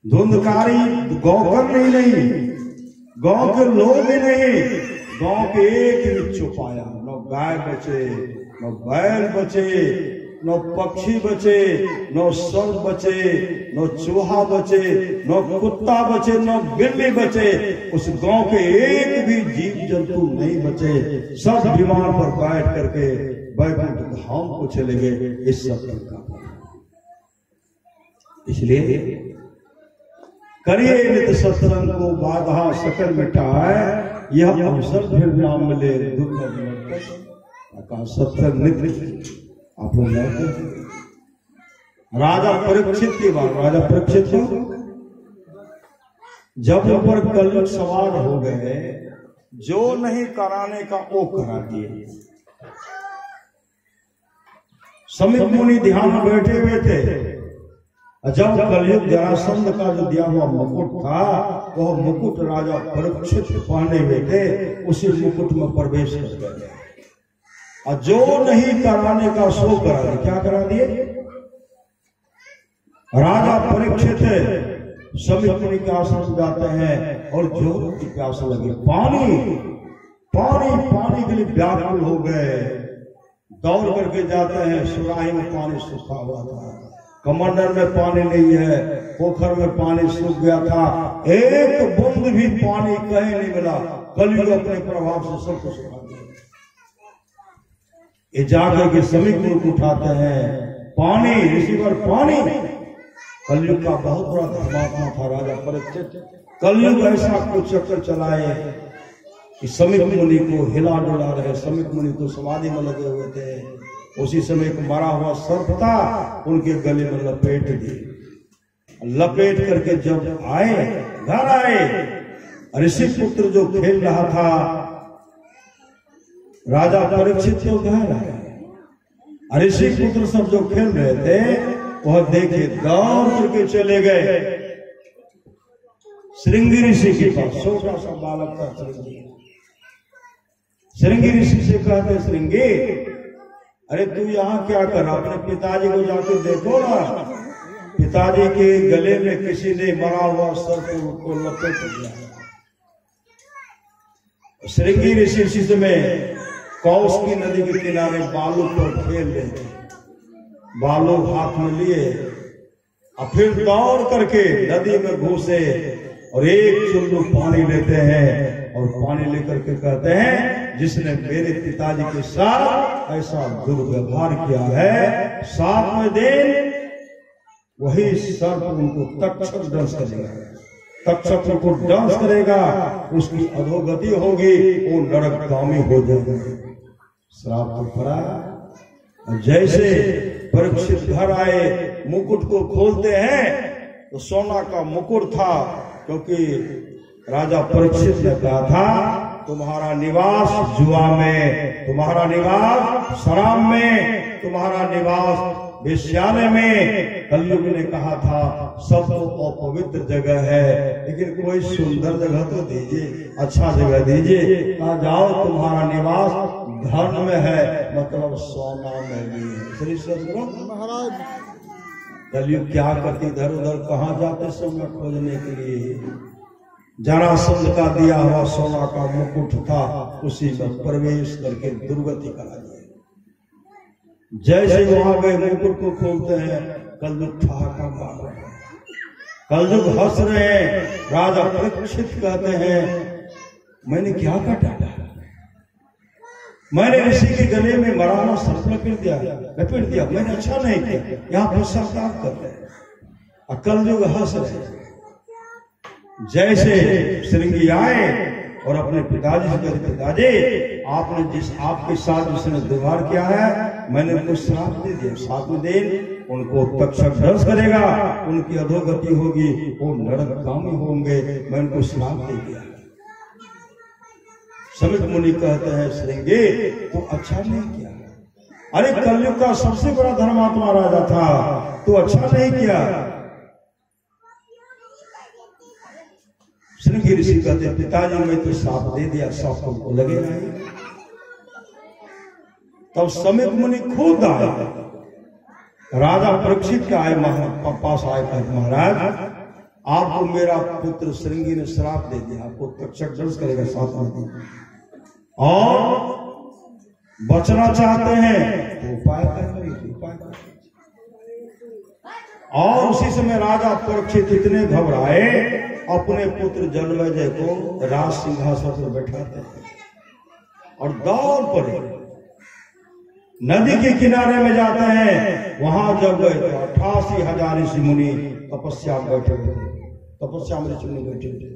[SPEAKER 1] धुंधकारी गाँव कर नहीं, गांव के लोग ही नहीं, गांव के एक भी छुपाया। न गाय बचे, न बैल बचे, न पक्षी बचे, न सर्प बचे, न चूहा बचे, न कुत्ता बचे, न बिल्ली बचे। उस गांव के एक भी जीव जंतु नहीं बचे। सब विमान पर बैठ करके वैकुंठ धाम को चले गए। इस सत्य का इसलिए करिए नित सत्संग को बाधा सकल मिटाए, यह अवसर फिर ना मिले दुख का सत्संग नित्य। आप लोग जानते हैं राजा परीक्षित की बात। राजा परीक्षित जब ऊपर कलयुग सवार हो गए, जो नहीं कराने का वो करा दिए। समीप मुनि ध्यान में बैठे हुए थे। जब कलयुग जरासंध का जो दिया हुआ मुकुट था, वह मुकुट राजा परीक्षित पहने हुए थे, उसी मुकुट में प्रवेश कर गए। और जो नहीं कराने का सो करा दिए। क्या करा दिए? राजा परीक्षित समीप मुनि के आश्रम जाते हैं और जोर की प्यास लगी, पानी पानी पानी के लिए व्याकुल हो गए। दौड़ करके जाते हैं, सुराही में पानी सूखा हुआ था, कमंडल में पानी नहीं है, पोखर में पानी सूख गया था, एक बूंद भी पानी कहीं नहीं मिला। कलयुग अपने प्रभाव से सब कुछ सुखा दिया। ये जाकर के समीप मुनि उठाते हैं, पानी ऋषिवर पानी। कलयुग का बहुत बड़ा धर्मात्मा था राजा परीक्षित। कलयुग ऐसा कुछ चक्कर चलाए कि समीप मुनि को हिला डुला रहे। समीप मुनि तो समाधि में लगे हुए थे। उसी समय एक मरा हुआ सर्प था, उनके गले में लपेट दिए। लपेट करके जब आए, घर आए, ऋषि पुत्र जो खेल रहा था, राजा परीक्षित तो घर आए। ऋषि पुत्र सब जो खेल रहे थे, वह देखे दौड़ करके चले गए श्रृंगी ऋषि के पास। छोटा सा बालक था श्रृंगी। श्रृंगी ऋषि से कहते, श्रृंगी अरे तू यहाँ क्या कर रहा? अपने पिताजी को जाकर देखो ना, पिताजी के गले में किसी ने मरा हुआ सर्प को लपेट दिया। श्रृंगी ऋषि इसी समय कौशिकी नदी के किनारे बालू पर खेल रहे थे। बालू हाथ में लिए और फिर दौड़ करके नदी में घुसे और एक चुल्लू पानी लेते हैं और पानी लेकर के कहते हैं, जिसने मेरे पिताजी के साथ ऐसा दुर्व्यवहार किया है, 7वें दिन वही सर्प उनको तक्षक दंश करेगा। तक्षक उनको दंश करेगा, उसकी अधोगति होगी, वो नरकगामी हो जाएगा। श्राप तो पड़ा। जैसे परीक्षित घर आए, मुकुट को खोलते हैं तो सोना का मुकुट था, क्योंकि राजा परीक्षित ने कहा था, तुम्हारा निवास जुआ में, तुम्हारा निवास शराब में, तुम्हारा निवास वेश्यालय में। कलयुग ने कहा था सब तो अपवित्र जगह है, लेकिन कोई सुंदर जगह तो दीजिए, अच्छा जगह दीजिए। कहा जाओ तुम्हारा निवास धन में है, मतलब सोना में भी है। श्री सदगुरु महाराज कलयुग क्या करती, इधर उधर कहाँ जाते सोना खोजने के लिए। जरासंध का दिया हुआ सोना का मुकुट था, उसी में प्रवेश करके दुर्गति करा दिया। जैसे वहां गए, मुकुट को खोलते हैं, कलयुग ठहाका मार रहे हैं, कलयुग हंस रहे हैं। राजा परीक्षित कहते हैं, मैंने क्या काटा? मैंने ऋषि के गले में मराना सर्प लपेट दिया, मैंने अच्छा नहीं किया। यहाँ पर सरकार कर रहे हैं, कलयुग हंस रहे। जैसे श्रृंगी आए और अपने पिताजी से कहते, पिताजी आपने आपके साथ जिसने व्यवहार किया है, मैंने उनको श्राप दे दिया। 7वें दिन उनको तक्षक दंश करेगा, उनकी अधोगति होगी, वो नरकगामी होंगे, मैं उनको श्राप दे दिया। समीप मुनि कहते हैं, श्रृंगी तो अच्छा नहीं किया, अरे कलयुग का सबसे बड़ा धर्मात्मा राजा था, तो अच्छा नहीं किया। श्रृंगी ऋषि कहते पिताजी मैं तो साफ दे दिया, साफ हमको लगे नहीं। तब समित मुनि खुद आए, राजा परीक्षित के आए, पास आए, कहते महाराज आपको मेरा पुत्र श्रृंगी ने श्राप दे दिया, आपको तक्षक दंश करेगा 7 दिन, और बचना चाहते हैं तो उपाय करेंगे, उपाय करेंगे। और उसी समय राजा परीक्षित इतने घबराए, अपने पुत्र जन्मेजय को राज सिंहासन पर बैठाते हैं और दौड़ पड़े, नदी के किनारे में जाते हैं। वहां जब गए तो 88,000 ऋषि मुनि तपस्या में बैठे हुए, तपस्या में ऋषि मुनि बैठे हुए।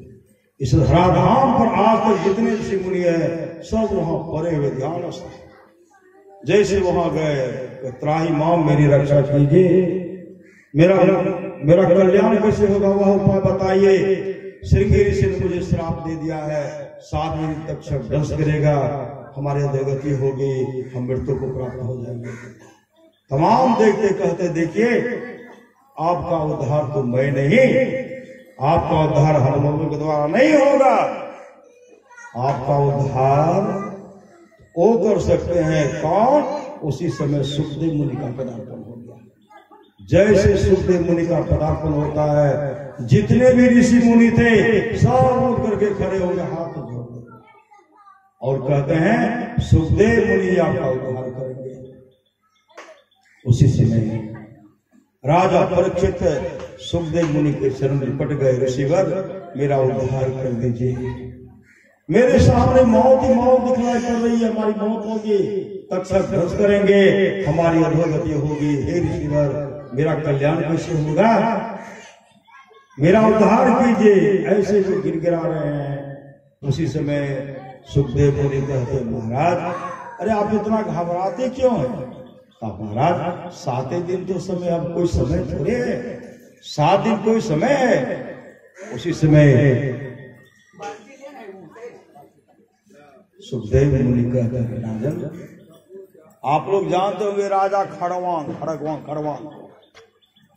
[SPEAKER 1] इस धराधाम पर आज तक जितने ऋषि मुनि है सब वहां पड़े हुए ध्यानस्थ। जैसे वहां गए, त्राही मां मेरी रक्षा कीजिए, मेरा कल्याण कैसे होगा वह उपाय बताइए। श्रृंगी ऋषि ने मुझे श्राप दे दिया है, 7 दिन तक दंश करेगा, हमारी अधोगति होगी, हम मृत्यु को प्राप्त हो जाएंगे। तमाम देखते कहते देखिए आपका उद्धार तो मैं नहीं, आपका उद्धार हनुमान के द्वारा नहीं होगा, आपका उद्धार वो कर सकते हैं कौन। उसी समय सुखदेव मुनि का पदार्पण हो गया। जैसे सुखदेव मुनि का पदार्पण होता है, जितने भी ऋषि मुनि थे सब उठ करके खड़े हो गए, हाथ जोड़ और कहते हैं सुखदेव मुनि आपका उद्धार करेंगे। उसी समय राजा परीक्षित सुखदेव मुनि के शरण लिपट गए, ऋषिवर मेरा उद्धार कर दीजिए, मेरे सामने मौत ही मौत दिखलाई पड़ रही है, हमारी मौत होगी, तक्षक ध्वंस करेंगे, हमारी अधोगति होगी, हे ऋषिवर मेरा कल्याण कैसे होगा, मेरा उद्धार कीजिए। ऐसे जो गिड़गिड़ा रहे हैं। उसी समय सुखदेव मुनि कहते महाराज अरे आप इतना घबराते क्यों हैं? महाराज 7 दिन तो समय, अब कोई समय थोड़े है, 7 दिन कोई समय है। उसी समय सुखदेव मुनि कहते हैं राजन आप लोग जानते होंगे राजा खड़वान,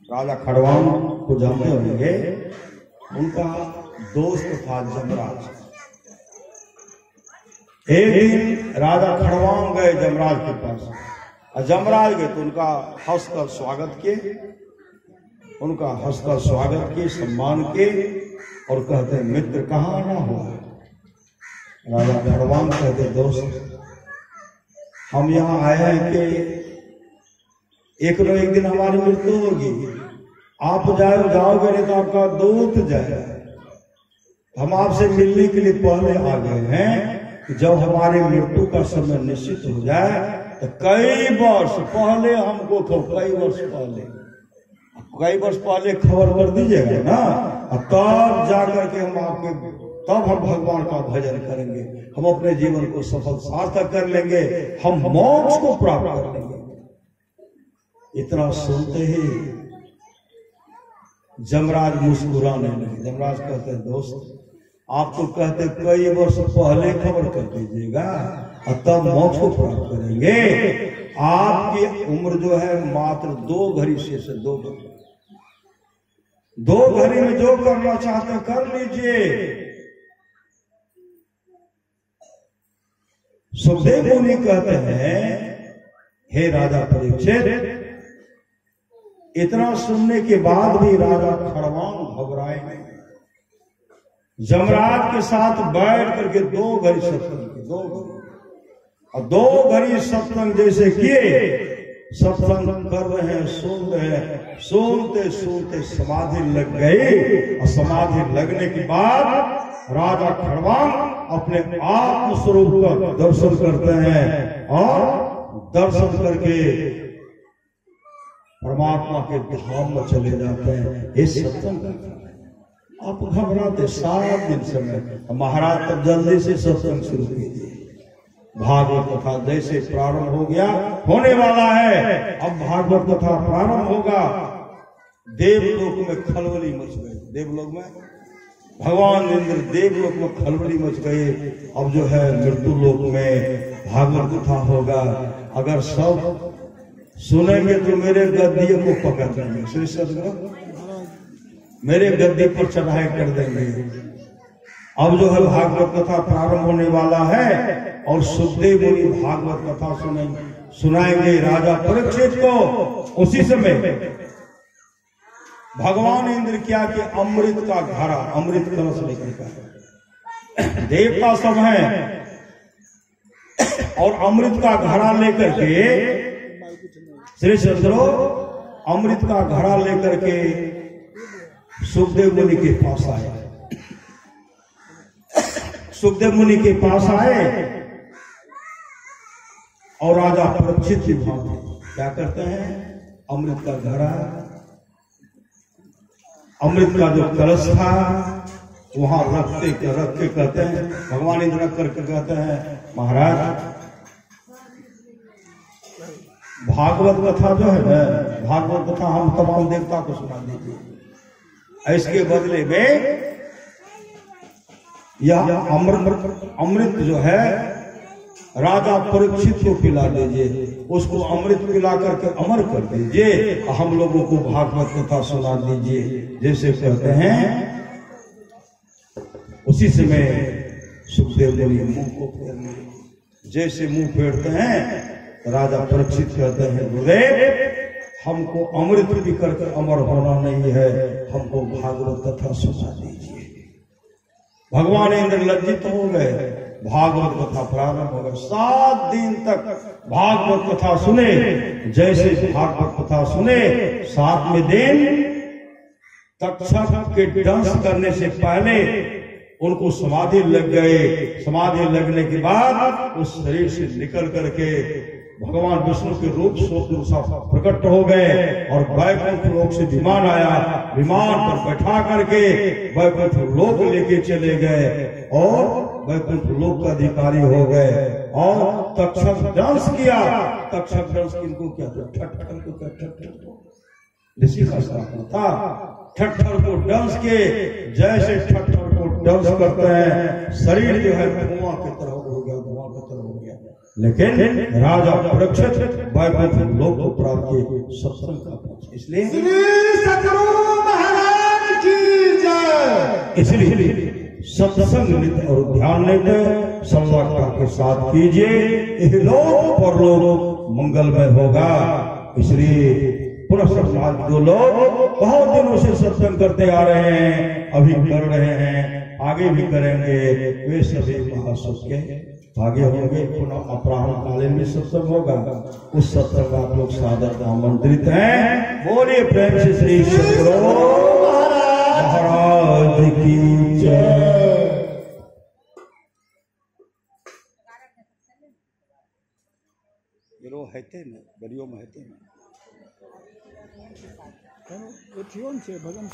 [SPEAKER 1] राजा खड़वान को जानते होंगे, उनका दोस्त था जमराज। एक दिन राजा खड़वान गए जमराज के पास, और जमराज गए तो उनका हंसकर स्वागत किए, उनका हंसकर स्वागत किए, सम्मान किए, और कहते हैं मित्र कहाँ आना हुआ? राजा खड़वान कहते दोस्त हम यहाँ आए हैं कि एक न एक दिन हमारी मृत्यु होगी, आप जाओगे नहीं तो आपका दूत जाए, हम आपसे मिलने के लिए पहले आ गए हैं। जब हमारी मृत्यु का समय निश्चित हो जाए तो कई वर्ष पहले हमको, कई वर्ष पहले खबर कर दीजिएगा ना, तब जाकर के हम आपके, तब हम भगवान का भजन करेंगे, हम अपने जीवन को सफल सार्थक कर लेंगे, हम मोक्ष को प्राप्त कर लेंगे। इतना सुनते ही जमराज मुस्कुराने लगे। जमराज कहते हैं दोस्त आप तो कहते कई वर्ष पहले खबर कर दीजिएगा और तब मोक्ष को प्राप्त करेंगे। आपकी उम्र जो है मात्र 2 घड़ी से 2 घड़ी, 2 घड़ी में जो करना चाहते हैं कर लीजिए। सुखदेव मुनि कहते हैं हे राजा परीक्षित, इतना सुनने के बाद भी राजा खड़वान घबराए नहीं। जमराज के साथ बैठ करके 2 घड़ी सत्संग की, 2 घड़ी, और 2 घड़ी सत्संग जैसे किए, सत्संग कर रहे हैं, सुन रहे हैं, सुनते सुनते समाधि लग गई। और समाधि लगने के बाद राजा खड़वान अपने आत्म स्वरूप का दर्शन करते हैं, और दर्शन करके परमात्मा के धाम में चले जाते हैं। ये सत्संग आप घबराते 7 दिन समय। महाराज तब जल्दी से सत्संग शुरू कीजिए। भागवत कथा जैसे प्रारंभ हो गया, होने वाला है, अब भागवत कथा प्रारंभ होगा। देवलोक में खलबली मच गई, देवलोक में भगवान इंद्र देवलोक में खलबली मच गई। अब जो है मृत्यु लोक में भागवत कथा होगा। अगर सब सुनेंगे तो मेरे गद्दी को पकड़ लेंगे, श्री सदगुरु मेरे गद्दी पर चढ़ाई कर देंगे। अब जो है भागवत कथा प्रारंभ होने वाला है और सुखदेव मुनि भागवत कथा सुनाएंगे राजा परीक्षित को। उसी समय भगवान इंद्र क्या कि अमृत का घड़ा, अमृत कलश लेकर का देवता सब है और अमृत का घड़ा लेकर के श्री सदगुरु अमृत का घड़ा लेकर के सुखदेव मुनि के पास आए। सुखदेव मुनि के पास आए और राजा परीक्षित जी क्या करते हैं, अमृत का घड़ा, अमृत का जो कलश था वहां रख के कहते हैं, भगवान इंद्र रख करके कहते हैं, महाराज भागवत कथा जो है ना, भागवत कथा हम तमाम देवता को सुना दीजिए। इसके बदले में यह अमृत जो है राजा परीक्षित को पिला दीजिए, उसको अमृत पिला करके अमर कर दीजिए, हम लोगों को भागवत कथा सुना दीजिए जैसे कहते हैं। उसी समय सुखदेव मुनि मुंह को फेर लिए। जैसे मुंह फेरते हैं राजा परीक्षित कहते हैं, गुरुदेव हमको अमृत पी करके अमर होना नहीं है, हमको भागवत कथा सुना दीजिए। भगवान इंद्र लज्जित हो गए। भागवत कथा प्रारंभ हो गया। 7 दिन तक भागवत कथा सुने। जैसे भागवत कथा सुने 7वें दिन तक्षक के दंश करने से पहले उनको समाधि लग गए। समाधि लगने के बाद उस शरीर से निकल करके भगवान विष्णु के रूप प्रकट हो गए और वैकुंठ लोक से विमान आया। विमान पर बैठा करके वैकुंठ लोक लेके चले गए और वैकुंठ लोक का अधिकारी हो गए। और तक्षक डांस किया। तक्षक डांस किनको क्या था, ठट्ठर को ऋषि का स्थापना था। ठट्ठर को डांस के जैसे ठट्ठर को डांस करते हैं शरीर जो है धुआं की तरह हो गया, धुआं की तरह हो गया। लेकिन राजा परीक्षित वैकुंठ लोक को प्राप्त किए सत्संग का पक्ष। इसलिए
[SPEAKER 2] श्री सद्गुरु महाराज की जय।
[SPEAKER 1] इसलिए सत्संग नित्य और ध्यान नित्य संलग्नता के साथ कीजिए, इहलोक परलोक मंगलमय होगा। इसलिए पुनः समाज जो लोग बहुत दिनों से सत्संग करते आ रहे हैं, अभी कर रहे हैं, आगे भी करेंगे, वे सभी महासुख के आगे होंगे। पुनः अपराह्न कालीन में सत्संग होगा। उस सत्संग आप लोग सादर आमंत्रित हैं। बोलिए प्रेम से श्री सद्गुरु महाराज की जय। हेते में बरियो में हेते में
[SPEAKER 2] भजन